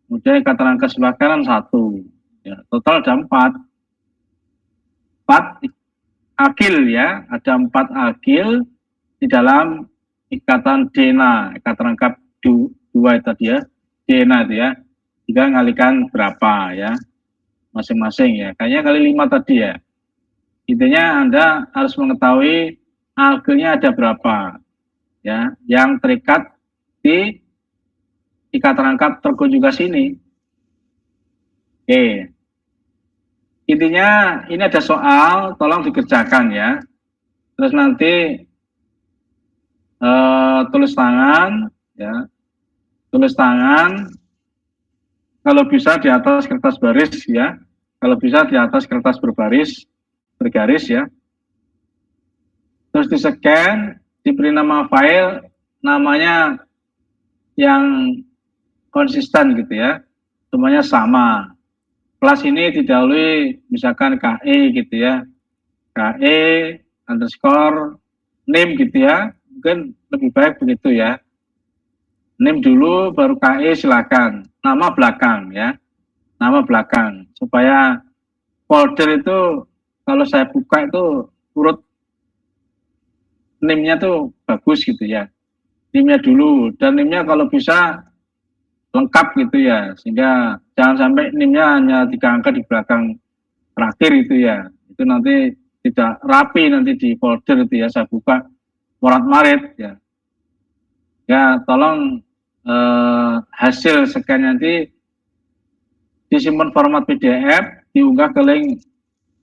Kemudian ikatan rangka sebelah kanan 1. Ya, total ada 4. 4 akil ya, ada 4 akil di dalam ikatan DNA, ikatan rangkap 2 itu tadi ya, DNA itu ya. Jika ngalikan berapa ya, masing-masing ya. Kayaknya kali 5 tadi ya. Intinya Anda harus mengetahui alkilnya ada berapa ya, yang terikat di ikatan rangkap terkonjugasi ini. Oke. Intinya ini ada soal, tolong dikerjakan ya. Terus nanti tulis tangan ya. Tulis tangan kalau bisa di atas kertas baris ya. Kalau bisa di atas kertas bergaris ya. Terus di-scan, diberi nama file, namanya yang konsisten gitu ya, semuanya sama. Kelas ini didahului misalkan KE gitu ya, KE _ name gitu ya, mungkin lebih baik begitu ya. NIM dulu baru KE silakan. Nama belakang ya. Nama belakang supaya folder itu kalau saya buka itu urut NIM-nya tuh bagus gitu ya. NIM-nya dulu dan NIM-nya kalau bisa lengkap gitu ya, sehingga jangan sampai NIM-nya hanya 3 angka di belakang terakhir itu ya. Itu nanti tidak rapi nanti di folder itu ya, saya buka morat-marit ya. Ya tolong hasil scan nanti disimpan format PDF, diunggah ke link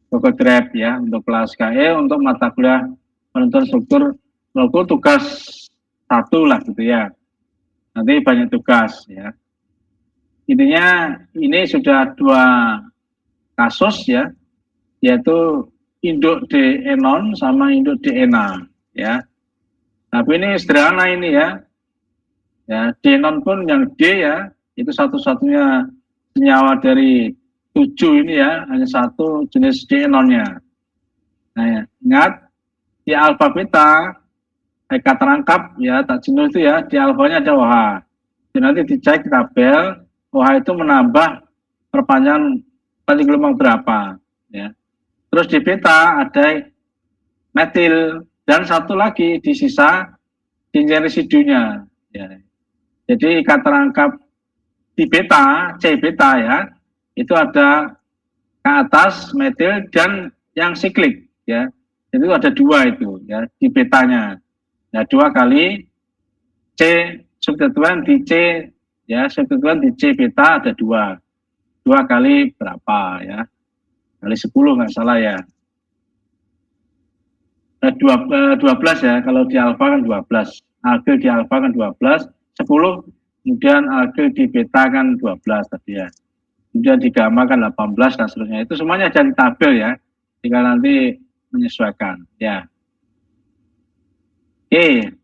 Google Drive ya untuk kelas KE, untuk mata kuliah penentuan struktur logo tugas 1 lah gitu ya. Nanti banyak tugas ya. Intinya ini sudah 2 kasus ya, yaitu induk D-enon sama induk DNA ya. Tapi ini sederhana ini ya. Ya, D-enon pun yang D ya, itu satu-satunya senyawa dari 7 ini ya, hanya 1 jenis D-enonnya. Nah, ya, ingat di alfa beta kata terangkap ya, tak jenuh itu ya, di alfanya ada OH. Jadi nanti dicek di tabel, OH itu menambah perpanjangan paling gelombang berapa ya. Terus di beta ada metil dan satu lagi di sisa cincin residunya ya. Jadi ikat terangkap di beta, C beta ya, itu ada ke atas metil dan yang siklik ya. Jadi itu ada 2 itu ya di betanya. Nah 2 kali C substituen di C ya, substituen di C beta ada 2. 2 kali berapa ya? Kali 10 nggak salah ya. 12 ya, kalau di alfa kan 12. Alkil di alfa kan 12. 10, kemudian alkil di beta kan 12 tadi ya. Kemudian di gamma kan 18 dan seterusnya. Itu semuanya ada di tabel ya. Tinggal nanti menyesuaikan ya. Oke.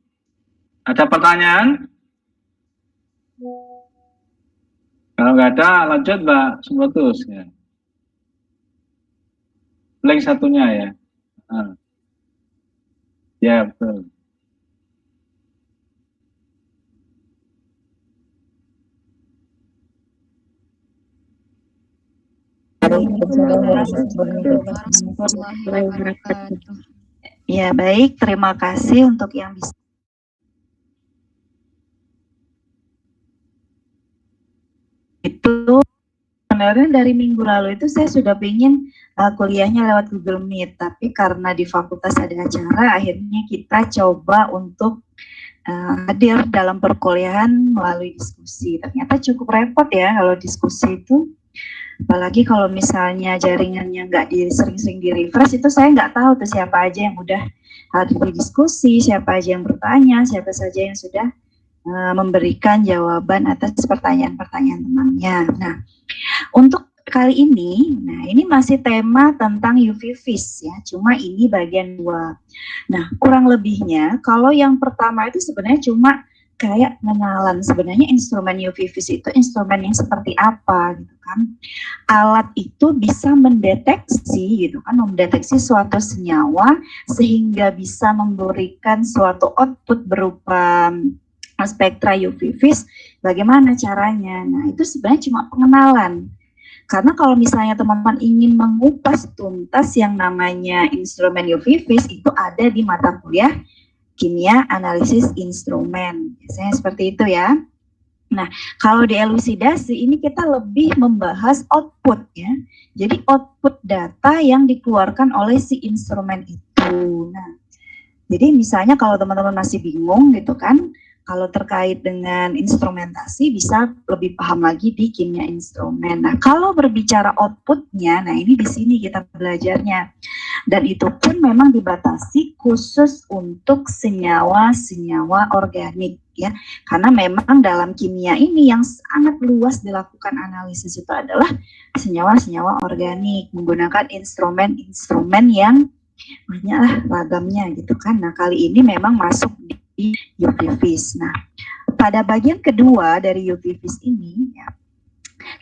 Ada pertanyaan? Kalau nggak ada, lanjut Mbak Sumotus ya. Link satunya ya. Ya betul. Ya baik, terima kasih untuk yang bisa. Itu sebenarnya dari minggu lalu itu saya sudah ingin kuliahnya lewat Google Meet, tapi karena di fakultas ada acara, akhirnya kita coba untuk hadir dalam perkuliahan melalui diskusi. Ternyata cukup repot ya kalau diskusi itu, apalagi kalau misalnya jaringannya nggak sering-sering di refresh, itu saya nggak tahu tuh siapa aja yang udah hadir di diskusi, siapa aja yang bertanya, siapa saja yang sudah memberikan jawaban atas pertanyaan-pertanyaan temannya. Nah, untuk kali ini, nah ini masih tema tentang UV vis ya, cuma ini bagian 2. Nah, kurang lebihnya kalau yang pertama itu sebenarnya cuma kayak mengenalan sebenarnya instrumen UV vis itu instrumen yang seperti apa gitu kan. Alat itu bisa mendeteksi gitu kan, mendeteksi suatu senyawa sehingga bisa memberikan suatu output berupa spektra UV vis. Bagaimana caranya? Nah, itu sebenarnya cuma pengenalan. Karena kalau misalnya teman-teman ingin mengupas tuntas yang namanya instrumen UV vis, itu ada di mata kuliah kimia analisis instrumen. Biasanya seperti itu ya. Nah, kalau di elusidasi ini kita lebih membahas output ya. Jadi output data yang dikeluarkan oleh si instrumen itu. Nah, jadi misalnya kalau teman-teman masih bingung gitu kan, kalau terkait dengan instrumentasi bisa lebih paham lagi di kimia instrumen. Nah, kalau berbicara outputnya, nah ini di sini kita belajarnya. Dan itu pun memang dibatasi khusus untuk senyawa-senyawa organik ya. Karena memang dalam kimia ini yang sangat luas dilakukan analisis itu adalah senyawa-senyawa organik menggunakan instrumen-instrumen yang banyaklah ragamnya gitu kan. Nah, kali ini memang masuk di UV vis. Nah, pada bagian kedua dari UV vis ini ya,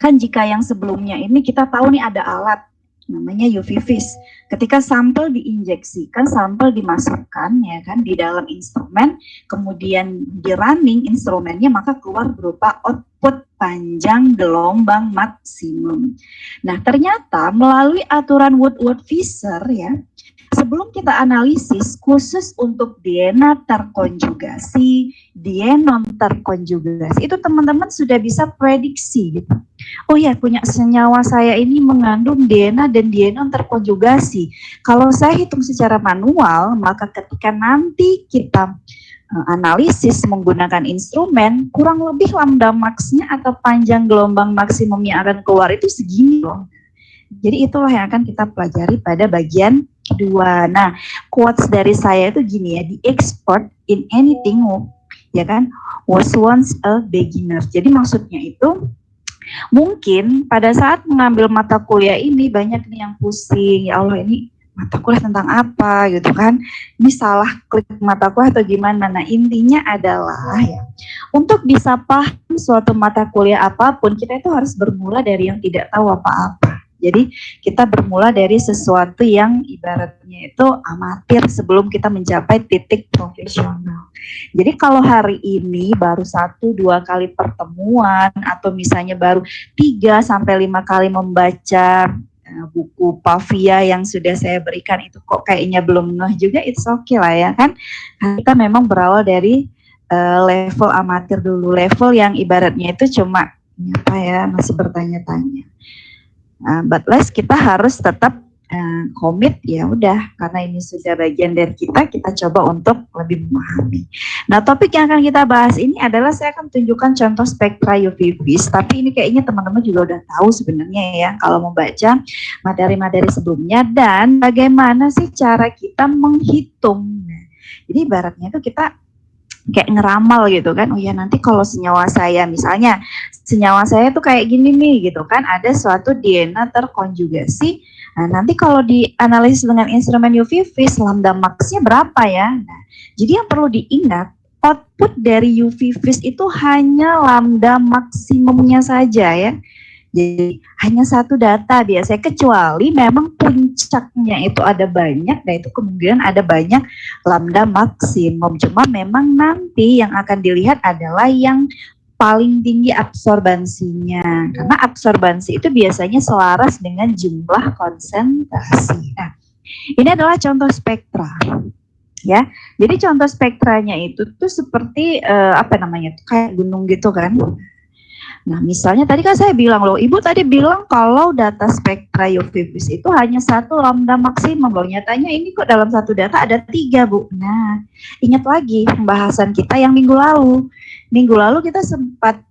kan jika yang sebelumnya ini kita tahu nih ada alat namanya UV vis. Ketika sampel diinjeksikan, sampel dimasukkan ya kan di dalam instrumen, kemudian di running instrumennya, maka keluar berupa output panjang gelombang maksimum. Nah, ternyata melalui aturan Woodward-Visser ya, sebelum kita analisis khusus untuk DNA terkonjugasi, DNA non terkonjugasi, itu teman-teman sudah bisa prediksi gitu. Oh ya, punya senyawa saya ini mengandung DNA dan DNA terkonjugasi. Kalau saya hitung secara manual, maka ketika nanti kita analisis menggunakan instrumen, kurang lebih lambda max-nya atau panjang gelombang maksimum yang akan keluar itu segini loh. Jadi itulah yang akan kita pelajari pada bagian kedua. Nah, quotes dari saya itu gini ya, the expert in anything ya kan was once a beginner. Jadi maksudnya itu mungkin pada saat mengambil mata kuliah ini banyak nih yang pusing, ya Allah ini mata kuliah tentang apa gitu kan, ini salah klik mata kuliah atau gimana. Nah, intinya adalah ya, untuk bisa paham suatu mata kuliah apapun, kita itu harus bermula dari yang tidak tahu apa-apa. Jadi kita bermula dari sesuatu yang ibaratnya itu amatir sebelum kita mencapai titik profesional. Jadi kalau hari ini baru 1-2 kali pertemuan atau misalnya baru 3-5 kali membaca buku Pavia yang sudah saya berikan itu kok kayaknya belum ngeh juga, it's okay lah ya kan. Kita memang berawal dari level amatir dulu, level yang ibaratnya itu cuma apa ya, masih bertanya-tanya. But kita harus tetap komit, ya udah, karena ini sudah bagian dari kita coba untuk lebih memahami. Nah, topik yang akan kita bahas ini adalah saya akan tunjukkan contoh spektra UV vis, tapi ini kayaknya teman-teman juga udah tahu sebenarnya ya kalau membaca materi-materi sebelumnya, dan bagaimana sih cara kita menghitung. Nah, jadi ibaratnya itu kita kayak ngeramal gitu kan, oh ya nanti kalau senyawa saya, misalnya senyawa saya tuh kayak gini nih gitu kan, ada suatu DNA terkonjugasi. Nah, nanti kalau dianalisis dengan instrumen UV vis, lambda max-nya berapa ya? Nah, jadi yang perlu diingat, output dari UV vis itu hanya lambda maksimumnya saja ya. Jadi hanya satu data biasanya, kecuali memang puncaknya itu ada banyak, dan itu kemungkinan ada banyak lambda maksimum. Cuma memang nanti yang akan dilihat adalah yang paling tinggi absorbansinya, karena absorbansi itu biasanya selaras dengan jumlah konsentrasi. Nah, ini adalah contoh spektra. Ya, jadi contoh spektranya itu tuh seperti apa namanya, kayak gunung gitu kan. Nah, misalnya tadi kan saya bilang loh, Ibu tadi bilang kalau data spektra UV vis itu hanya satu lambda maksimum loh. Nyatanya ini kok dalam satu data ada 3, Bu. Nah, ingat lagi pembahasan kita yang minggu lalu. Minggu lalu kita sempat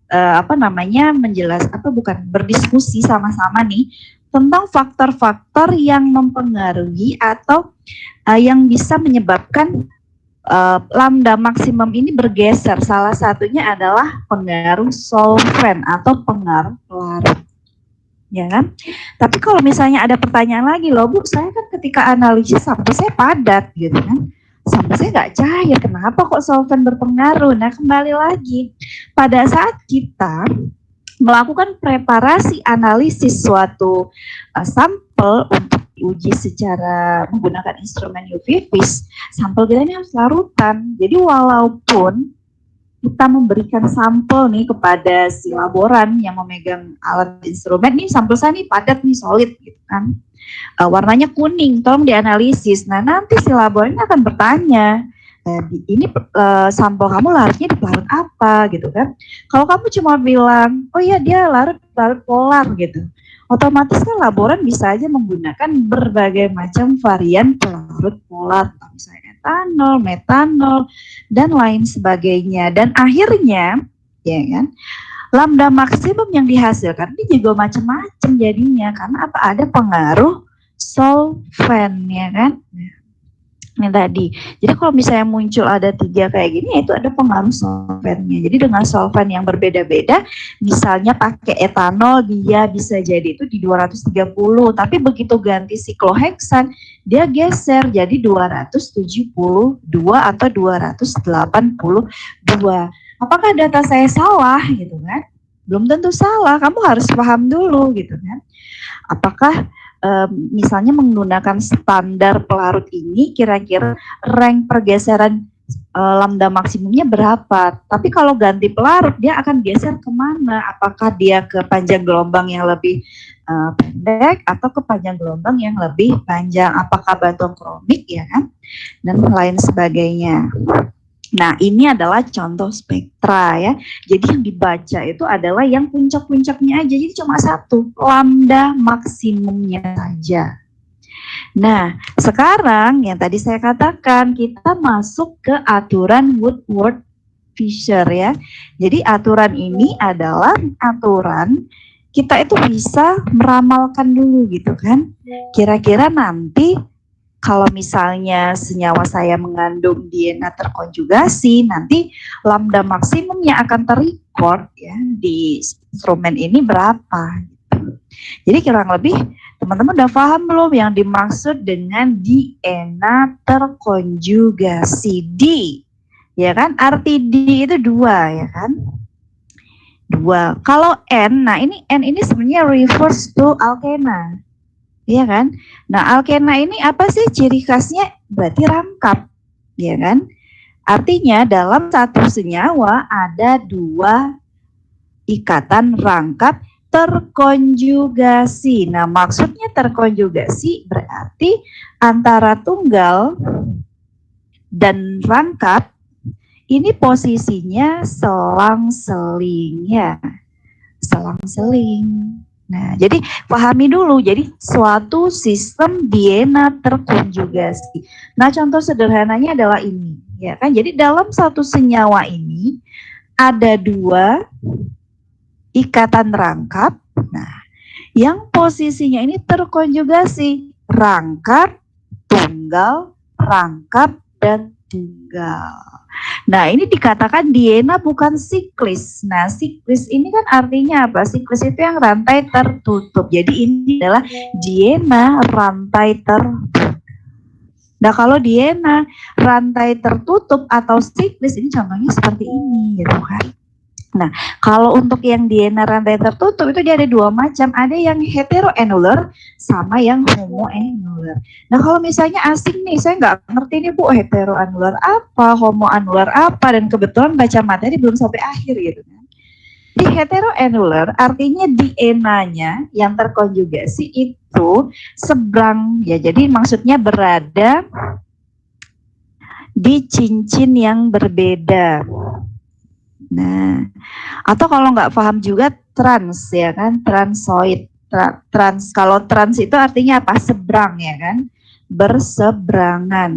berdiskusi sama-sama nih tentang faktor-faktor yang mempengaruhi atau yang bisa menyebabkan lambda maksimum ini bergeser. Salah satunya adalah pengaruh solvent atau pengaruh larut, ya kan? Tapi kalau misalnya ada pertanyaan lagi loh, Bu, saya kan ketika analisis sampel saya padat gitu kan, sampel saya nggak cair, kenapa kok solvent berpengaruh? Nah, kembali lagi pada saat kita melakukan preparasi analisis suatu sampel untuk diuji secara menggunakan instrumen UV vis, sampel kita ini harus larutan. Jadi walaupun kita memberikan sampel nih kepada si laboran yang memegang alat instrumen, nih sampel saya nih padat nih, solid gitu kan, warnanya kuning, tolong dianalisis. Nah, nanti si laboran akan bertanya, ini sampel kamu larutnya di larut apa gitu kan. Kalau kamu cuma bilang, oh iya dia larut polar gitu, otomatis kan laboran bisa aja menggunakan berbagai macam varian pelarut polar, misalnya etanol, metanol, dan lain sebagainya. Dan akhirnya, ya kan, lambda maksimum yang dihasilkan ini juga macam-macam jadinya, karena apa? Ada pengaruh solvent, ya kan. Ini tadi. Jadi kalau misalnya muncul ada 3 kayak gini, itu ada pengaruh solventnya. Jadi dengan solvent yang berbeda-beda, misalnya pakai etanol, dia bisa jadi itu di 230, tapi begitu ganti sikloheksan, dia geser jadi 272 atau 282. Apakah data saya salah gitu kan? Belum tentu salah, kamu harus paham dulu gitu kan. Apakah misalnya menggunakan standar pelarut ini, kira-kira rank pergeseran lambda maksimumnya berapa. Tapi kalau ganti pelarut dia akan geser kemana? Apakah dia ke panjang gelombang yang lebih pendek atau ke panjang gelombang yang lebih panjang? Apakah batuan kromik ya kan? Dan lain sebagainya. Nah, ini adalah contoh spektra ya. Jadi yang dibaca itu adalah yang puncak-puncaknya aja. Jadi cuma satu, lambda maksimumnya saja. Nah, sekarang yang tadi saya katakan kita masuk ke aturan Woodward-Fisher ya. Jadi aturan ini adalah aturan kita itu bisa meramalkan dulu gitu kan. Kira-kira nanti kalau misalnya senyawa saya mengandung DNA terkonjugasi, nanti lambda maksimum yang akan terrecord ya di instrumen ini berapa. Gitu. Jadi kurang lebih teman-teman udah paham belum yang dimaksud dengan DNA terkonjugasi? D, ya kan? Arti D itu 2 ya kan? 2. Kalau N, nah ini N ini sebenarnya refers to alkena. Iya kan? Nah, alkena ini apa sih ciri khasnya? Berarti rangkap, ya kan? Artinya dalam satu senyawa ada 2 ikatan rangkap terkonjugasi. Nah, maksudnya terkonjugasi berarti antara tunggal dan rangkap ini posisinya selang-seling ya. Selang-seling. Nah, jadi pahami dulu, jadi suatu sistem DNA terkonjugasi. Nah, contoh sederhananya adalah ini, ya kan? Jadi dalam satu senyawa ini ada 2 ikatan rangkap. Nah, yang posisinya ini terkonjugasi, rangkap, tunggal, rangkap, dan tunggal. Nah, ini dikatakan DNA bukan siklis. Nah, siklis ini kan artinya apa? Siklis itu yang rantai tertutup. Jadi ini adalah DNA rantai tertutup. Nah, kalau DNA rantai tertutup atau siklis ini contohnya seperti ini, gitu kan? Nah, kalau untuk yang DNA rantai tertutup itu dia ada 2 macam, ada yang heteroanular sama yang homoanular. Nah, kalau misalnya asing nih, saya nggak ngerti nih Bu, heteroanular apa, homoanular apa, dan kebetulan baca materi belum sampai akhir gitu kan. Di heteroanular artinya DNA-nya yang terkonjugasi itu seberang ya, jadi maksudnya berada di cincin yang berbeda. Nah, atau kalau nggak paham juga trans ya kan, transoid. Trans, kalau trans itu artinya apa? Seberang ya kan, berseberangan.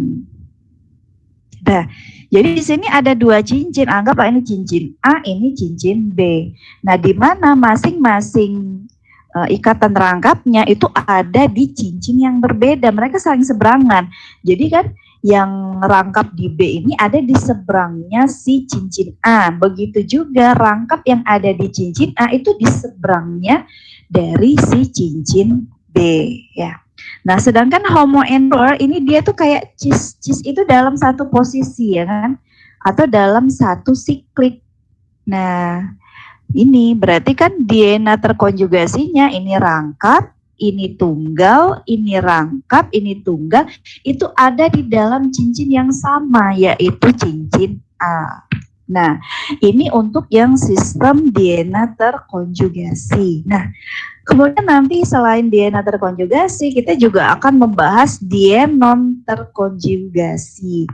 Nah, jadi di sini ada 2 cincin, anggaplah ini cincin A, ini cincin B. Nah, di mana masing-masing ikatan rangkapnya itu ada di cincin yang berbeda, mereka saling seberangan. Jadi kan yang rangkap di B ini ada di seberangnya si cincin A. Begitu juga rangkap yang ada di cincin A itu di seberangnya dari si cincin B ya. Nah, sedangkan homoanular ini dia tuh kayak cis itu dalam satu posisi ya kan, atau dalam satu siklik. Nah, ini berarti kan DNA terkonjugasinya ini rangkap, ini tunggal, ini rangkap, ini tunggal, itu ada di dalam cincin yang sama, yaitu cincin A. Nah, ini untuk yang sistem DNA terkonjugasi. Nah, kemudian nanti selain DNA terkonjugasi, kita juga akan membahas DNA non terkonjugasi.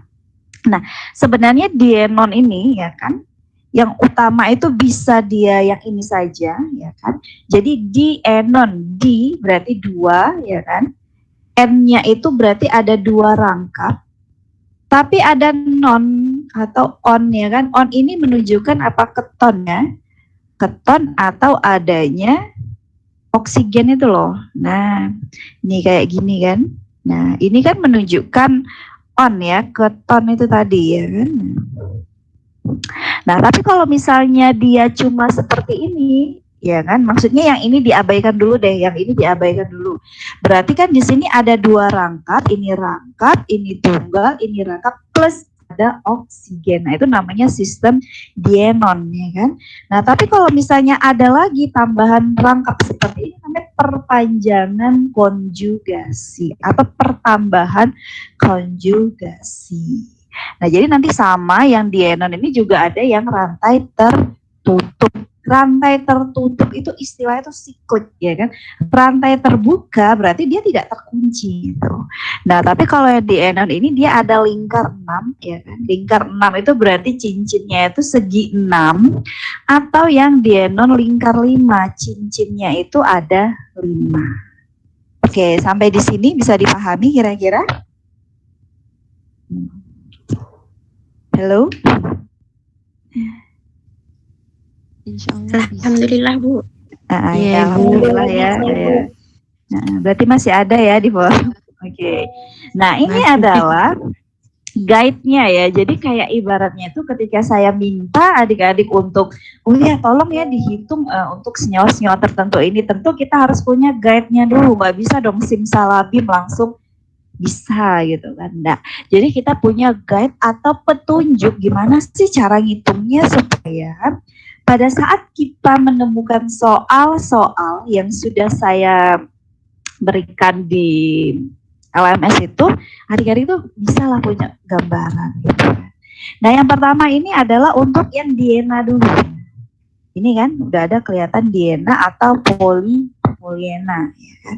Nah, sebenarnya DNA non ini ya kan, yang utama itu bisa dia yang ini saja ya kan. Jadi D-non, D berarti 2 ya kan. N-nya itu berarti ada 2 rangkap. Tapi ada non atau on ya kan. On ini menunjukkan apa? Keton ya. Keton atau adanya oksigen itu loh. Nah, ini kayak gini kan. Nah, ini kan menunjukkan on ya, keton itu tadi ya kan. Nah, tapi kalau misalnya dia cuma seperti ini, ya kan, maksudnya yang ini diabaikan dulu deh, yang ini diabaikan dulu. Berarti kan di sini ada 2 rangkap, ini tunggal, ini rangkap plus ada oksigen. Nah, itu namanya sistem dienon, ya kan? Nah, tapi kalau misalnya ada lagi tambahan rangkap seperti ini namanya perpanjangan konjugasi atau pertambahan konjugasi. Nah, jadi nanti sama yang dienon ini juga ada yang rantai tertutup. Rantai tertutup itu istilahnya itu siklik, ya kan? Rantai terbuka berarti dia tidak terkunci gitu. Nah, tapi kalau yang dienon ini dia ada lingkar 6, ya kan? Lingkar 6 itu berarti cincinnya itu segi 6, atau yang dienon lingkar 5, cincinnya itu ada 5. Oke, sampai di sini bisa dipahami kira-kira? Halo? Alhamdulillah, Bu. Ya, alhamdulillah ya. Nah, berarti masih ada ya di bawah. Oke. Nah, ini adalah guide-nya ya. Jadi kayak ibaratnya itu ketika saya minta adik-adik untuk, oh ya tolong ya dihitung untuk senyawa-senyawa tertentu ini, tentu kita harus punya guide-nya dulu. Nggak bisa dong simsalabim langsung bisa gitu kan. Nah, jadi kita punya guide atau petunjuk gimana sih cara ngitungnya supaya pada saat kita menemukan soal-soal yang sudah saya berikan di LMS itu, adik-adik itu bisa lah punya gambaran gitu. Nah, yang pertama ini adalah untuk yang diena dulu. Ini kan udah ada kelihatan diena atau polyena, ya kan.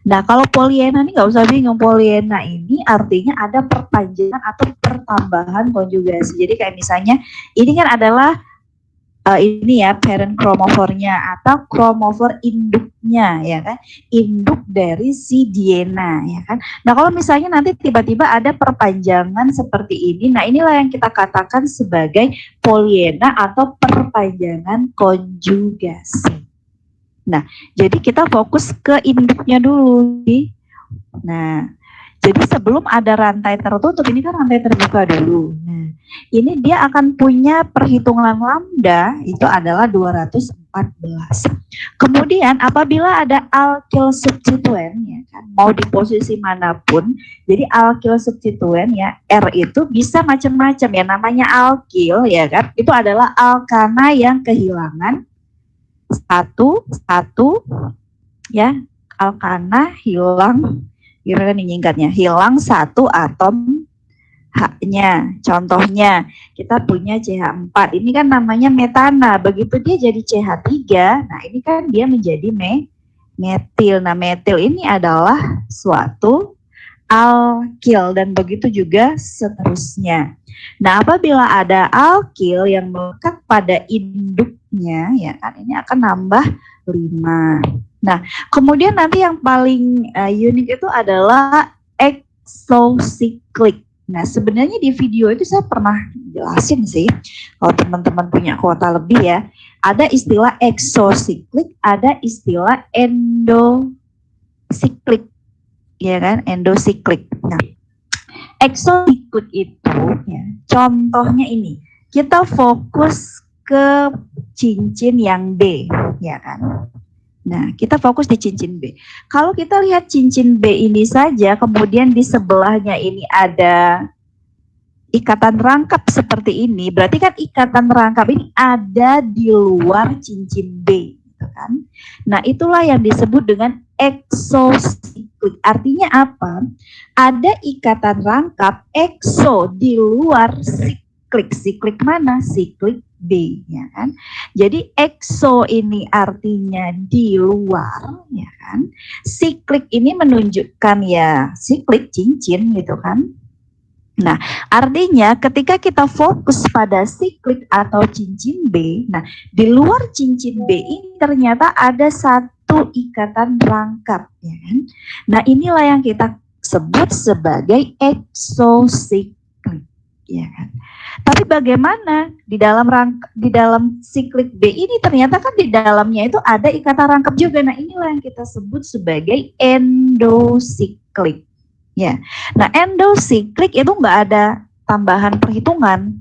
Nah, kalau polyena ini nggak usah bingung, polyena ini artinya ada perpanjangan atau pertambahan konjugasi. Jadi kayak misalnya ini kan adalah ini ya parent chromophore-nya atau chromophore induknya, ya kan, induk dari si diena, ya kan. Nah, kalau misalnya nanti tiba-tiba ada perpanjangan seperti ini, nah inilah yang kita katakan sebagai polyena atau perpanjangan konjugasi. Nah, jadi kita fokus ke induknya dulu. Nah, jadi sebelum ada rantai tertutup, ini kan rantai terbuka dulu. Nah, ini dia akan punya perhitungan lambda, itu adalah 214. Kemudian apabila ada alkyl substituen, ya kan, mau di posisi manapun, jadi alkyl substituen ya, R itu bisa macam-macam ya, namanya alkyl ya kan, itu adalah alkana yang kehilangan satu ya, alkana hilang, gimana nih nyingkatnya, hilang satu atom H-nya. Contohnya kita punya CH4, ini kan namanya metana, begitu dia jadi CH3, nah ini kan dia menjadi metil. Nah, metil ini adalah suatu alkyl dan begitu juga seterusnya. Nah, apabila ada alkyl yang melekat pada induknya, ya kan, ini akan nambah 5. Nah, kemudian nanti yang paling unik itu adalah exocyclic. Nah, sebenarnya di video itu saya pernah jelasin sih, kalau teman-teman punya kuota lebih ya, ada istilah exocyclic, ada istilah endocyclic, ya kan, endocyclic. Nah, exocyclic itu, ya, contohnya ini, kita fokus ke cincin yang B, ya kan. Nah, kita fokus di cincin B. Kalau kita lihat cincin B ini saja, kemudian di sebelahnya ini ada ikatan rangkap seperti ini, berarti kan ikatan rangkap ini ada di luar cincin B, gitu kan. Nah, itulah yang disebut dengan exocyclic. Artinya apa? Ada ikatan rangkap exo di luar siklik. Siklik mana? Siklik B, ya kan. Jadi exo ini artinya di luar, ya kan. Siklik ini menunjukkan ya siklik cincin gitu kan. Nah, artinya ketika kita fokus pada siklik atau cincin B, nah di luar cincin B ini ternyata ada satu ikatan rangkap, ya kan. Nah, inilah yang kita sebut sebagai exocyclic, ya kan. Tapi bagaimana di dalam siklik B ini ternyata kan di dalamnya itu ada ikatan rangkap juga. Nah, inilah yang kita sebut sebagai endocyclic. Ya. Nah, endocyclic itu nggak ada tambahan perhitungan.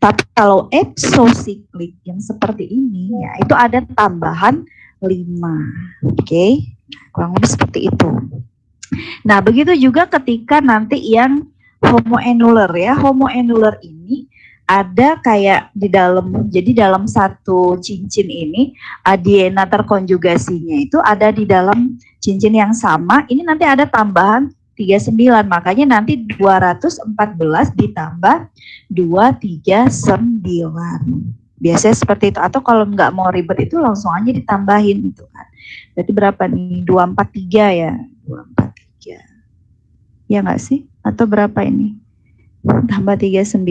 Tapi kalau exocyclic yang seperti ini ya itu ada tambahan 5. Oke. Kurang lebih seperti itu. Nah, begitu juga ketika nanti yang homoannular ya. Homoannular ini ada kayak di dalam, jadi dalam satu cincin ini DNA terkonjugasinya itu ada di dalam cincin yang sama. Ini nanti ada tambahan 39, makanya nanti 214 ditambah 239. Biasanya seperti itu, atau kalau nggak mau ribet itu langsung aja ditambahin gitu kan. Berarti berapa nih? 243 ya. 243. Ya nggak sih? Atau berapa ini? Tambah 39.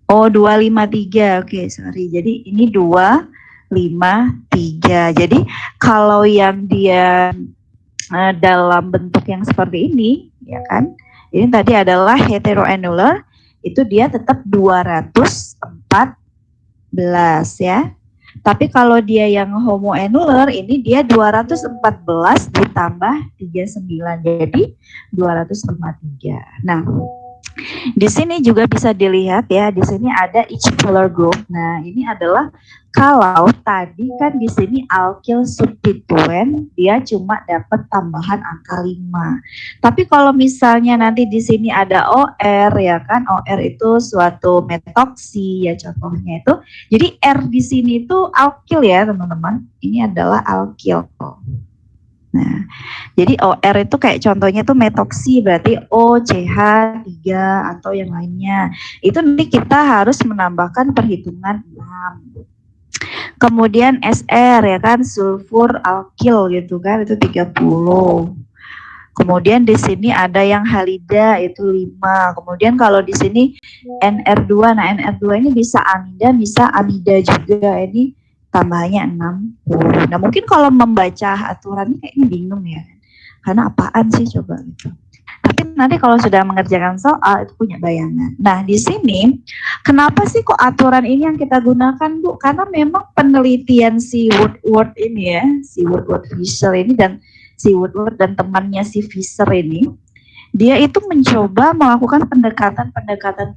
Oh, 253. Oke, sorry. Jadi ini 253. Jadi kalau yang dia dalam bentuk yang seperti ini, ya kan? Ini tadi adalah heteroannular, itu dia tetap 214 ya. Tapi kalau dia yang homoannular ini dia 214 ditambah 39, jadi 253. Nah, di sini juga bisa dilihat ya, di sini ada each polar group. Nah, ini adalah kalau tadi kan di sini alkyl substituen dia cuma dapat tambahan angka 5. Tapi kalau misalnya nanti di sini ada OR ya kan, OR itu suatu metoksi ya contohnya itu. Jadi R di sini itu alkyl ya teman-teman. Ini adalah alkyl. Nah, jadi OR itu kayak contohnya tuh metoksi, berarti OCH3 atau yang lainnya. Itu nanti kita harus menambahkan perhitungan 6. Kemudian SR ya kan, sulfur alkyl gitu kan, itu 30. Kemudian di sini ada yang halida itu 5. Kemudian kalau di sini NR2, nah NR2 ini bisa amida, bisa amida juga. Ini tambahnya 60. Nah mungkin kalau membaca aturan kayaknya bingung ya, karena apaan sih coba gitu. Tapi nanti kalau sudah mengerjakan soal itu punya bayangan. Nah di sini kenapa sih kok aturan ini yang kita gunakan Bu? Karena memang penelitian si Woodward ini ya, si Woodward Fisher ini dan si Woodward dan temannya si Fisher ini, dia itu mencoba melakukan pendekatan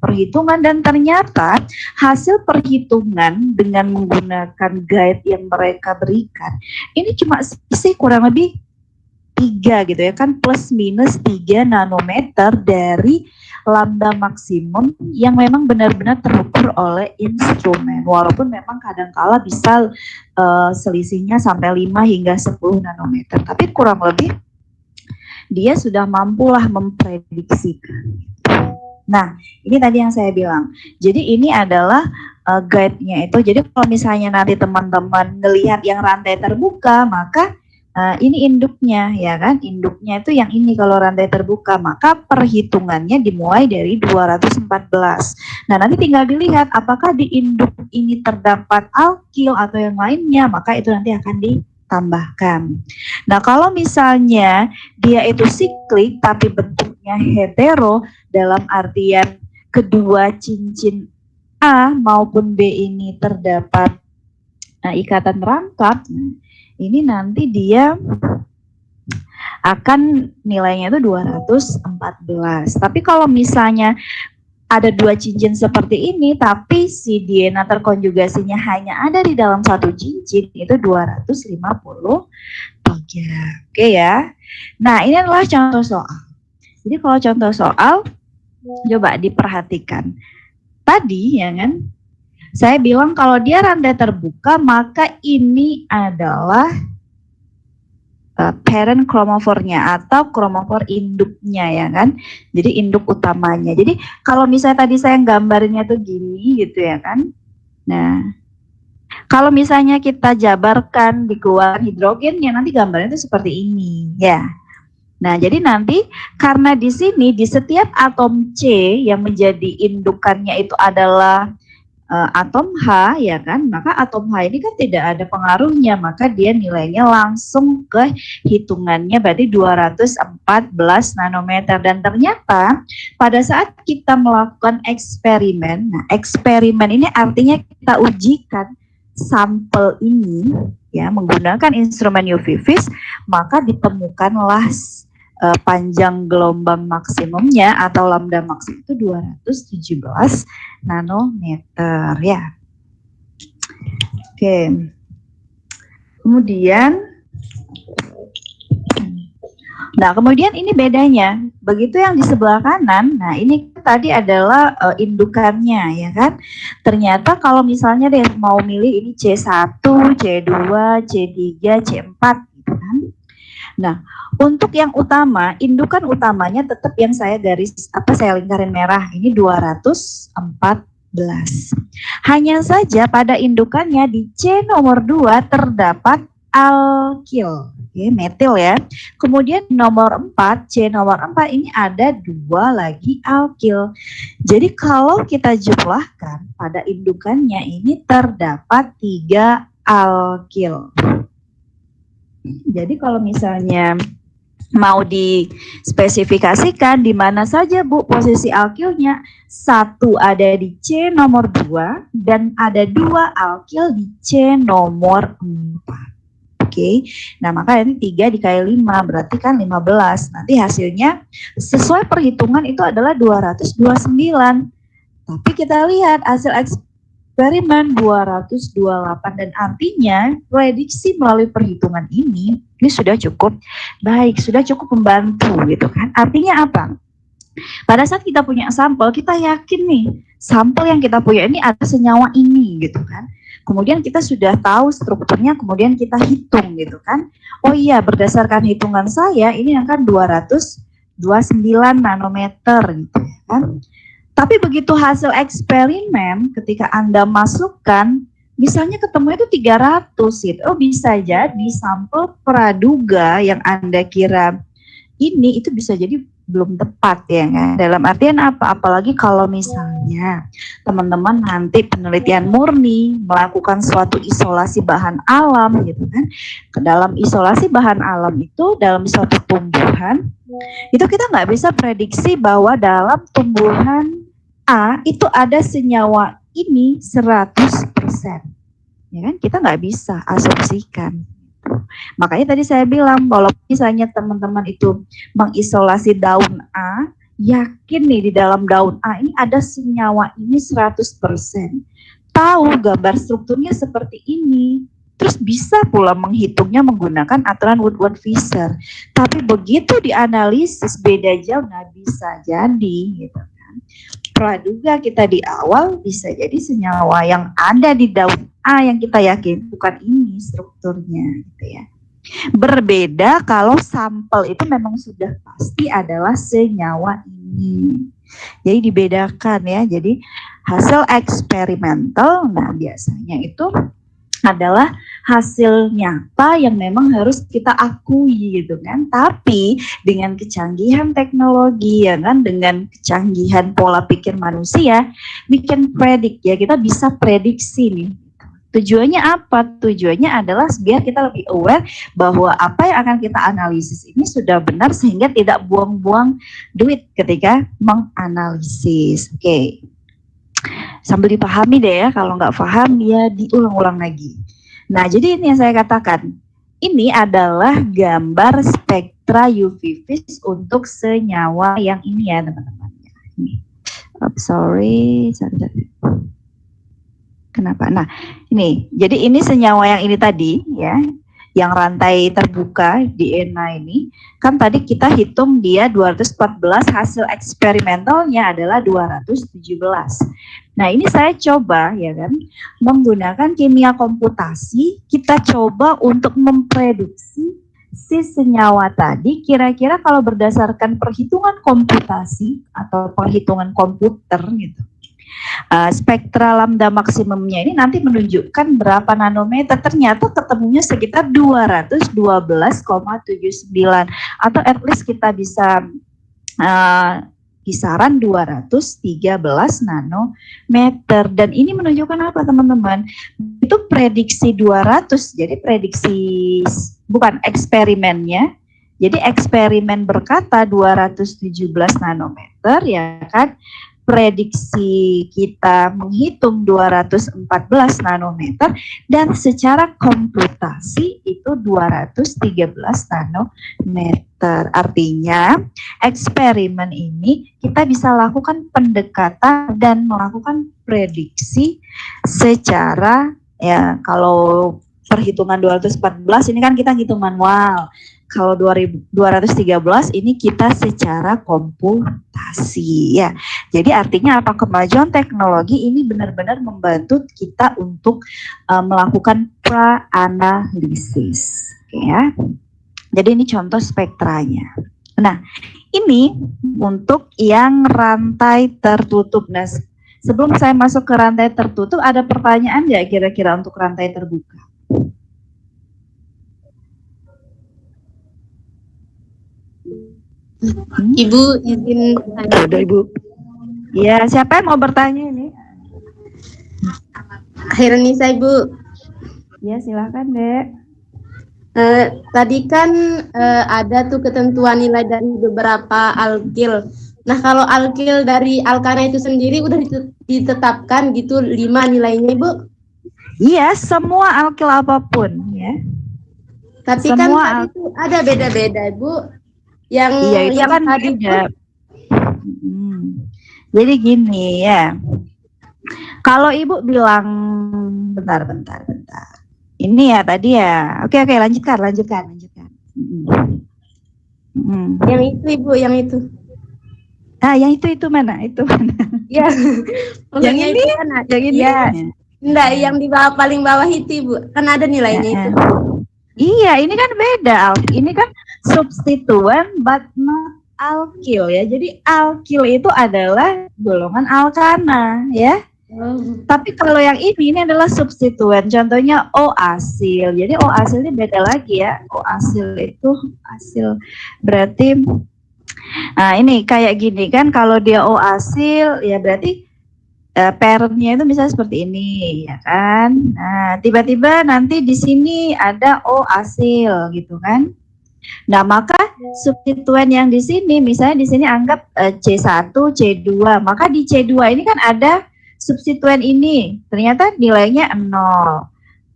perhitungan dan ternyata hasil perhitungan dengan menggunakan guide yang mereka berikan ini cuma sih kurang lebih 3 gitu ya kan, plus minus 3 nanometer dari lambda maksimum yang memang benar-benar terukur oleh instrumen, walaupun memang kadangkala bisa selisihnya sampai 5 hingga 10 nanometer, tapi kurang lebih dia sudah mampulah memprediksikan. Nah, ini tadi yang saya bilang. Jadi ini adalah guide-nya itu. Jadi kalau misalnya nanti teman-teman melihat yang rantai terbuka, maka ini induknya ya kan. Induknya itu yang ini kalau rantai terbuka, maka perhitungannya dimulai dari 214. Nah, nanti tinggal dilihat apakah di induk ini terdapat alkyl atau yang lainnya, maka itu nanti akan ditambahkan. Nah, kalau misalnya dia itu siklik tapi bentuknya hetero dalam artian kedua cincin A maupun B ini terdapat ikatan rangkap, ini nanti dia akan nilainya itu 214. Tapi kalau misalnya ada dua cincin seperti ini, tapi si DNA terkonjugasinya hanya ada di dalam satu cincin, itu 253. Oke ya. Nah, ini adalah contoh soal. Jadi kalau contoh soal, coba diperhatikan. Tadi ya kan, saya bilang kalau dia rantai terbuka, maka ini adalah parent chromophore-nya atau chromophore induknya ya kan. Jadi induk utamanya. Jadi kalau misalnya tadi saya gambarnya tuh gini gitu ya kan. Nah, kalau misalnya kita jabarkan dikeluarkan hidrogennya, nanti gambarnya itu seperti ini ya. Nah, jadi nanti karena di sini di setiap atom C yang menjadi indukannya itu adalah atom H ya kan, maka atom H ini kan tidak ada pengaruhnya, maka dia nilainya langsung ke hitungannya berarti 214 nanometer. Dan ternyata pada saat kita melakukan eksperimen, nah eksperimen ini artinya kita ujikan sampel ini ya menggunakan instrumen UV vis, maka ditemukanlah panjang gelombang maksimumnya atau lambda maksimum itu 217 nanometer ya. Oke. Kemudian Nah, kemudian ini bedanya. Begitu yang di sebelah kanan, nah ini tadi adalah indukannya, ya kan? Ternyata kalau misalnya deh mau milih ini C1, C2, C3, C4 gitu kan. Nah, untuk yang utama, indukan utamanya tetap yang saya lingkarin merah. Ini 214. Hanya saja pada indukannya di C nomor 2 terdapat alkil. Oke, metil ya. Kemudian nomor 4, C nomor 4 ini ada 2 lagi alkil. Jadi kalau kita jumlahkan pada indukannya ini terdapat 3 alkil. Jadi kalau misalnya mau dispesifikasikan di mana saja Bu posisi alkilnya, 1 ada di C nomor 2 dan ada 2 alkil di C nomor 4. Oke, nah maka ini 3 dikali 5 berarti kan 15. Nanti hasilnya sesuai perhitungan itu adalah 229. Tapi kita lihat hasil eksperimen 228 dan artinya prediksi melalui perhitungan ini sudah cukup baik, sudah cukup membantu gitu kan. Artinya apa? Pada saat kita punya sampel, kita yakin nih sampel yang kita punya ini ada senyawa ini gitu kan. Kemudian kita sudah tahu strukturnya, kemudian kita hitung gitu kan. Oh iya, berdasarkan hitungan saya ini akan 229 nanometer gitu ya kan. Tapi begitu hasil eksperimen ketika Anda masukkan, misalnya ketemu itu 300 gitu. Oh bisa jadi sampel praduga yang Anda kira ini itu bisa jadi belum tepat ya kan. Dalam artian apa? Apalagi kalau misalnya teman-teman nanti penelitian murni melakukan suatu isolasi bahan alam gitu kan. Ke dalam isolasi bahan alam itu dalam suatu tumbuhan itu kita nggak bisa prediksi bahwa dalam tumbuhan A itu ada senyawa ini 100%. Ya kan? Kita nggak bisa asumsikan. Makanya tadi saya bilang kalau misalnya teman-teman itu mengisolasi daun A, yakin nih di dalam daun A ini ada senyawa ini 100%. Tahu gambar strukturnya seperti ini. Terus bisa pula menghitungnya menggunakan aturan Woodward-Fisher. Tapi begitu dianalisis beda jauh, nggak bisa jadi gitu kan. Praduga kita di awal bisa jadi senyawa yang ada di daun A yang kita yakin bukan ini strukturnya gitu ya. Berbeda kalau sampel itu memang sudah pasti adalah senyawa ini. Jadi dibedakan ya. Jadi hasil eksperimental, nah biasanya itu adalah hasil nyata yang memang harus kita akui gitu kan. Tapi dengan kecanggihan teknologi ya kan, dengan kecanggihan pola pikir manusia, we can predict ya, kita bisa prediksi nih. Tujuannya apa? Tujuannya adalah biar kita lebih aware bahwa apa yang akan kita analisis ini sudah benar sehingga tidak buang-buang duit ketika menganalisis. Oke. Sambil dipahami deh ya, kalau nggak paham ya diulang-ulang lagi. Nah, jadi ini yang saya katakan. Ini adalah gambar spektra UV vis untuk senyawa yang ini ya teman-teman. Sorry. Kenapa? Nah, ini. Jadi ini senyawa yang ini tadi ya, yang rantai terbuka DNA ini, kan tadi kita hitung dia 214, hasil eksperimentalnya adalah 217. Nah, ini saya coba ya kan, menggunakan kimia komputasi, kita coba untuk memprediksi si senyawa tadi kira-kira kalau berdasarkan perhitungan komputasi atau perhitungan komputer gitu. Spektra lambda maksimumnya ini nanti menunjukkan berapa nanometer, ternyata ketemunya sekitar 212,79 atau at least kita bisa kisaran 213 nanometer. Dan ini menunjukkan apa teman-teman? Itu prediksi 200, jadi prediksi bukan eksperimennya. Jadi eksperimen berkata 217 nanometer ya kan. Prediksi kita menghitung 214 nanometer dan secara komputasi itu 213 nanometer. Artinya eksperimen ini kita bisa lakukan pendekatan dan melakukan prediksi secara ya kalau perhitungan 214 ini kan kita hitung manual. Kalau 213 ini kita secara komputasi ya. Jadi artinya apa, kemajuan teknologi ini benar-benar membantu kita untuk melakukan pra-analisis ya. Jadi ini contoh spektranya. Nah, ini untuk yang rantai tertutup. Nah, sebelum saya masuk ke rantai tertutup, ada pertanyaan nggak kira-kira untuk rantai terbuka? Ibu izin tanya. Ada Ibu. Ya, siapa yang mau bertanya ini? Nisa Ibu. Ya, silakan, Dek. Tadi kan ada tuh ketentuan nilai dari beberapa alkil. Nah, kalau alkil dari alkana itu sendiri udah ditetapkan gitu 5 nilainya, Ibu? Iya, semua alkil apapun ya. Tapi Semua kan tadi tuh ada beda-beda, Ibu. Yang iya, itu yang kan tadi beda. Jadi gini ya. Kalau Ibu bilang bentar. Ini ya tadi ya. Oke, lanjutkan. Yang itu, Ibu, yang itu. Ah, yang itu mana? Itu mana? Ya. Yang ini? Itu kan ada. Yang ini? Ya. Enggak, yang di bawah paling bawah itu, Ibu. Kan ada nilainya itu. Iya, ini kan beda. Ini kan substituen but not alkil ya. Jadi alkil itu adalah golongan alkana ya. Tapi kalau yang ini adalah substituen. Contohnya O asil. Jadi O asil ini beda lagi ya. O asil itu asil berarti ini kayak gini kan, kalau dia O asil ya berarti parentnya itu misalnya seperti ini ya kan. Nah, tiba-tiba nanti di sini ada O asil gitu kan. Nah, maka substituen yang di sini misalnya di sini anggap C1, C2, maka di C2 ini kan ada substituen ini, ternyata nilainya 0.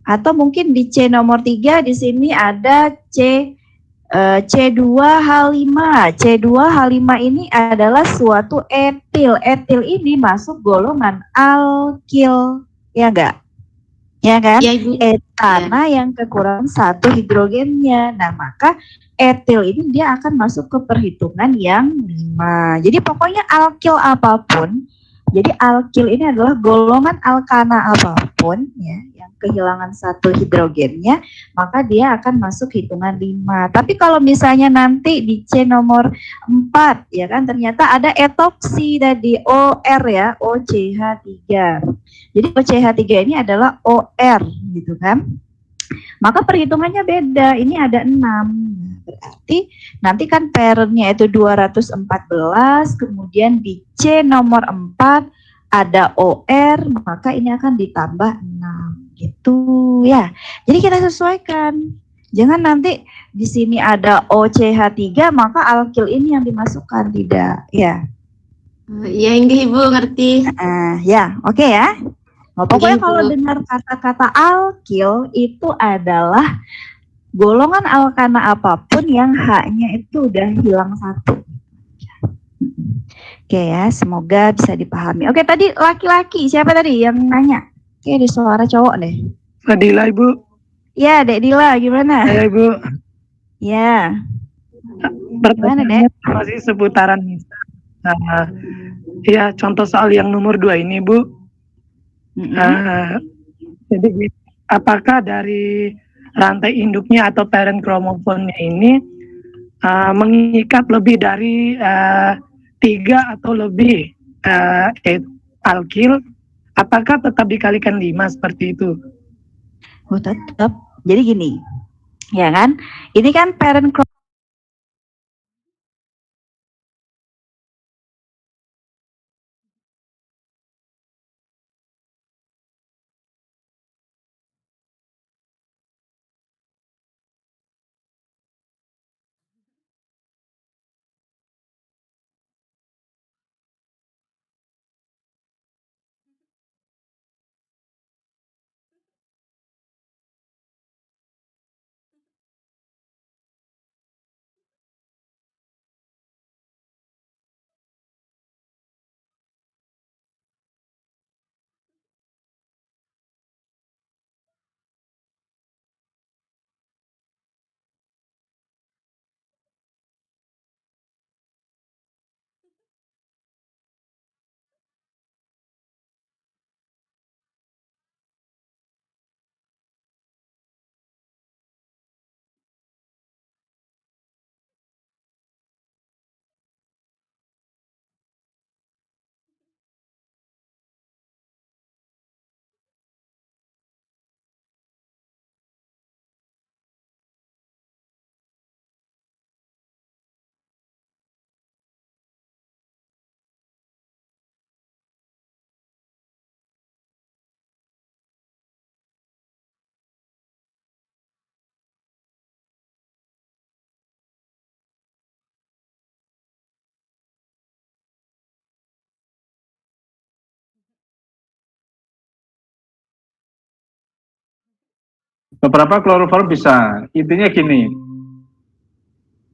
Atau mungkin di C nomor 3 di sini ada C2H5. C2H5 ini adalah suatu etil. Etil ini masuk golongan alkil, ya enggak? Ya kan? Ya, Ibu. Etana yang kekurangan 1 hidrogennya. Nah, maka etil ini dia akan masuk ke perhitungan yang 5. Jadi pokoknya alkil apapun, jadi alkil ini adalah golongan alkana apapun ya, yang kehilangan 1 hidrogennya, maka dia akan masuk hitungan 5. Tapi kalau misalnya nanti di C nomor 4 ya kan, ternyata ada etoksi tadi OR ya, OCH3. Jadi OCH3 ini adalah OR gitu kan. Maka perhitungannya beda. Ini ada 6. Berarti nanti kan parentnya itu 214, kemudian di C nomor 4 ada OR, maka ini akan ditambah 6 gitu ya. Jadi kita sesuaikan. Jangan nanti di sini ada OCH3 maka alkil ini yang dimasukkan, tidak ya. Iya, Ibu ngerti. Ya, oke ya. Nah, pokoknya kalau dengar kata-kata alkil itu adalah golongan alkana apapun yang H-nya itu udah hilang 1. Oke ya, semoga bisa dipahami. Oke, tadi laki-laki, siapa tadi yang nanya? Oke, di suara cowok deh. Fadila Ibu. Ya, Dek Dila, gimana? Ya Ibu. Ya. Pertanyaannya masih seputaran Nisa. Ya, contoh soal yang nomor 2 ini Bu. Jadi apakah dari rantai induknya atau parent kromosomnya ini mengikat lebih dari 3 atau lebih alkil, apakah tetap dikalikan 5 seperti itu? Oh, tetap. Jadi gini, ya kan? Ini kan parent Beberapa kloroform bisa. Intinya gini,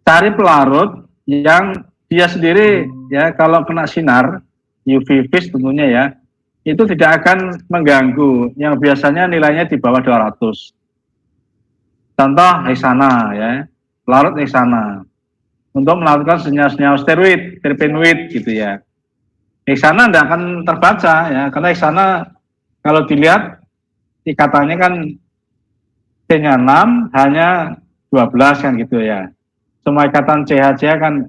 cari pelarut yang dia sendiri ya kalau kena sinar UV vis tentunya ya, itu tidak akan mengganggu yang biasanya nilainya di bawah 200. Contoh hexana ya, pelarut hexana untuk melakukan senyawa-senyawa steroid, terpenoid gitu ya. Hexana tidak akan terbaca ya, karena hexana kalau dilihat ikatannya kan C-nya 6, hanya 12 kan gitu ya. Semua ikatan CH kan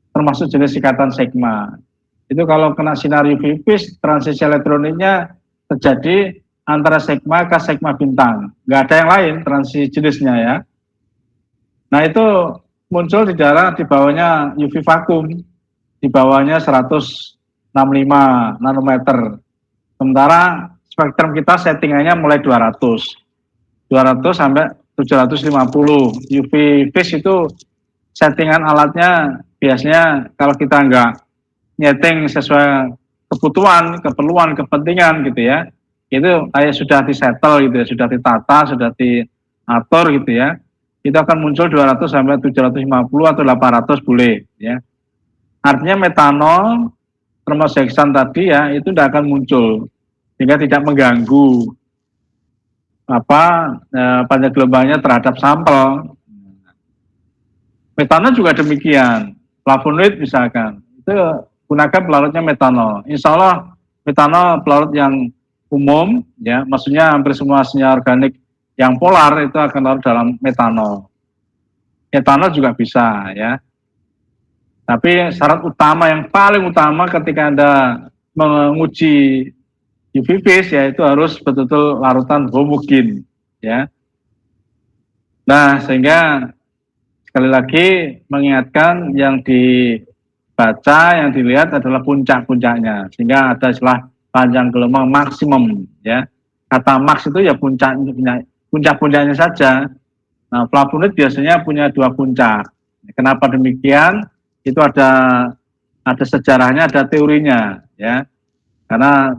termasuk jenis ikatan sigma. Itu kalau kena sinar UV vis, transisi elektroniknya terjadi antara sigma ke sigma bintang. Nggak ada yang lain transisi jenisnya ya. Nah itu muncul di daerah di bawahnya UV vakum, di bawahnya 165 nanometer. Sementara spektrum kita settingannya mulai 200 sampai 750. UV vis itu settingan alatnya biasanya kalau kita nggak nyeting sesuai keperluan, kepentingan gitu ya, itu kayak sudah disettle gitu ya, sudah ditata, sudah diatur gitu ya, itu akan muncul 200 sampai 750 atau 800 boleh ya. Artinya metanol, termasuk heksan tadi ya, itu tidak akan muncul sehingga tidak mengganggu panjang gelombangnya terhadap sampel. Metanol juga demikian, flavonoid misalkan, itu gunakan pelarutnya metanol. Insya Allah metanol pelarut yang umum, ya, maksudnya hampir semua senyawa organik yang polar itu akan larut dalam metanol. Etanol juga bisa, ya. Tapi syarat utama yang paling utama ketika Anda menguji UV vis yaitu harus betul-betul larutan homogen, ya. Nah, sehingga sekali lagi mengingatkan yang dibaca, yang dilihat adalah puncak-puncaknya, sehingga ada istilah panjang gelombang maksimum, ya. Kata max itu ya puncak-puncaknya saja. Nah, flavonoid biasanya punya 2 puncak. Kenapa demikian? Itu ada sejarahnya, ada teorinya, ya. Karena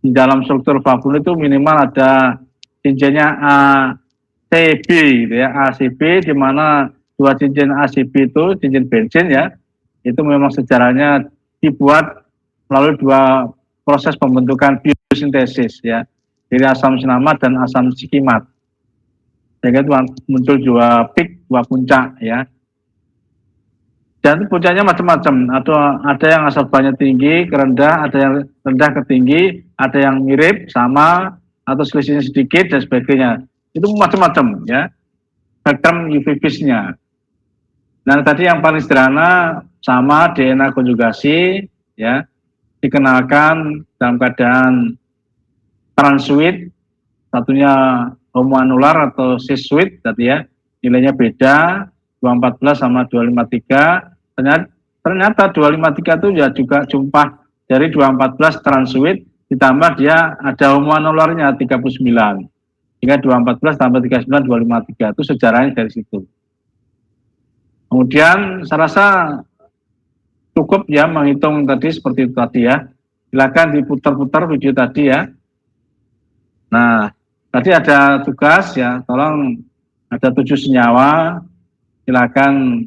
di dalam struktur flavonoid itu minimal ada cincinnya ACB, gitu ya, ACB, di mana 2 cincin ACB itu cincin bensin ya, itu memang sejarahnya dibuat melalui 2 proses pembentukan biosintesis ya, dari asam sinamat dan asam sikimat. Sehingga itu muncul 2 peak, 2 puncak ya. Dan puncaknya macam-macam. Ada yang asalbannya tinggi ke rendah, ada yang rendah ke tinggi, ada yang mirip, sama, atau selisihnya sedikit dan sebagainya. Itu macam-macam ya. Spektrum UV vis-nya. Nah, tadi yang paling sederhana sama DNA konjugasi ya. Dikenalkan dalam keadaan transuit, satunya homoanular atau cis-suit tadi ya. Nilainya beda 214 sama 253. Ternyata 253 itu ya juga jumlah dari 214 transuit ditambah dia ada homoanularnya 39. Hingga 214 tambah 39 253 itu sejarahnya dari situ. Kemudian saya rasa cukup ya menghitung tadi seperti itu tadi ya. Silakan diputar-putar video tadi ya. Nah, tadi ada tugas ya, tolong ada 7 senyawa, silakan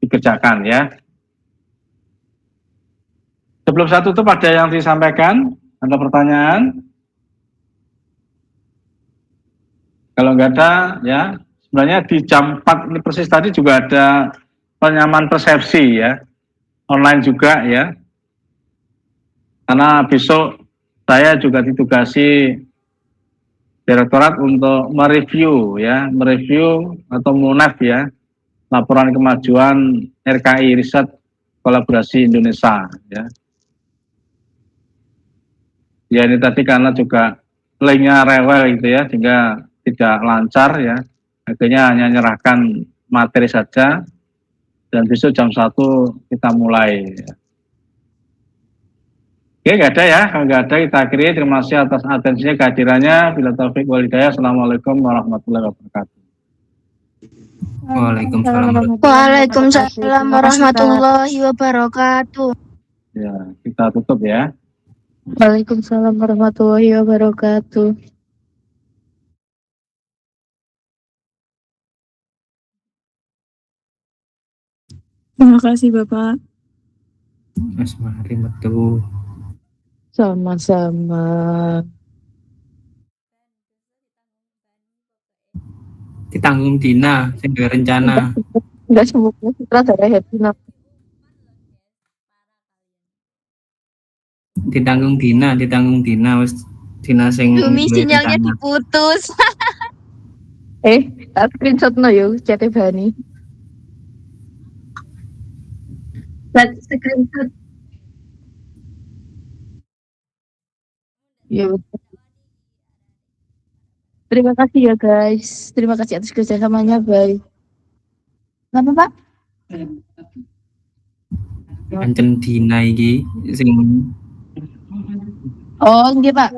dikerjakan ya. Sebelum saya tutup ada yang disampaikan, ada pertanyaan? Kalau nggak ada ya, sebenarnya di jam 4 ini persis tadi juga ada penyamaan persepsi ya, online juga ya. Karena besok saya juga ditugasi Direktorat untuk mereview ya, mereview atau munaf ya, laporan kemajuan RKI Riset Kolaborasi Indonesia ya. Ya ini tadi karena juga linknya rewel gitu ya, sehingga tidak lancar ya. Akhirnya hanya menyerahkan materi saja dan besok jam 1 kita mulai. Ya. Oke, nggak ada ya. Kalau nggak ada kita akhiri. Terima kasih atas atensinya, kehadirannya. Bila taufik wal hidayah. Assalamualaikum warahmatullahi wabarakatuh. Waalaikumsalam warahmatullahi wabarakatuh. Ya, kita tutup ya. Waalaikumsalam warahmatullahi wabarakatuh. Terima kasih Bapak. Mas mari metu. Sama-sama. Ditanggung Dina, sing duwe rencana. Enggak semuanya sutradara happy nah. Ditanggung Dina wis Dina sing Bumi duwe sinyalnya rencana. diputus. Tak screenshot no yo chat Bani. Screenshot. Ya, betul. Terima kasih ya guys. Terima kasih atas kerjasamanya. Bye. Kenapa Pak? Pancen Dina iki sing Oh, nggih Pak.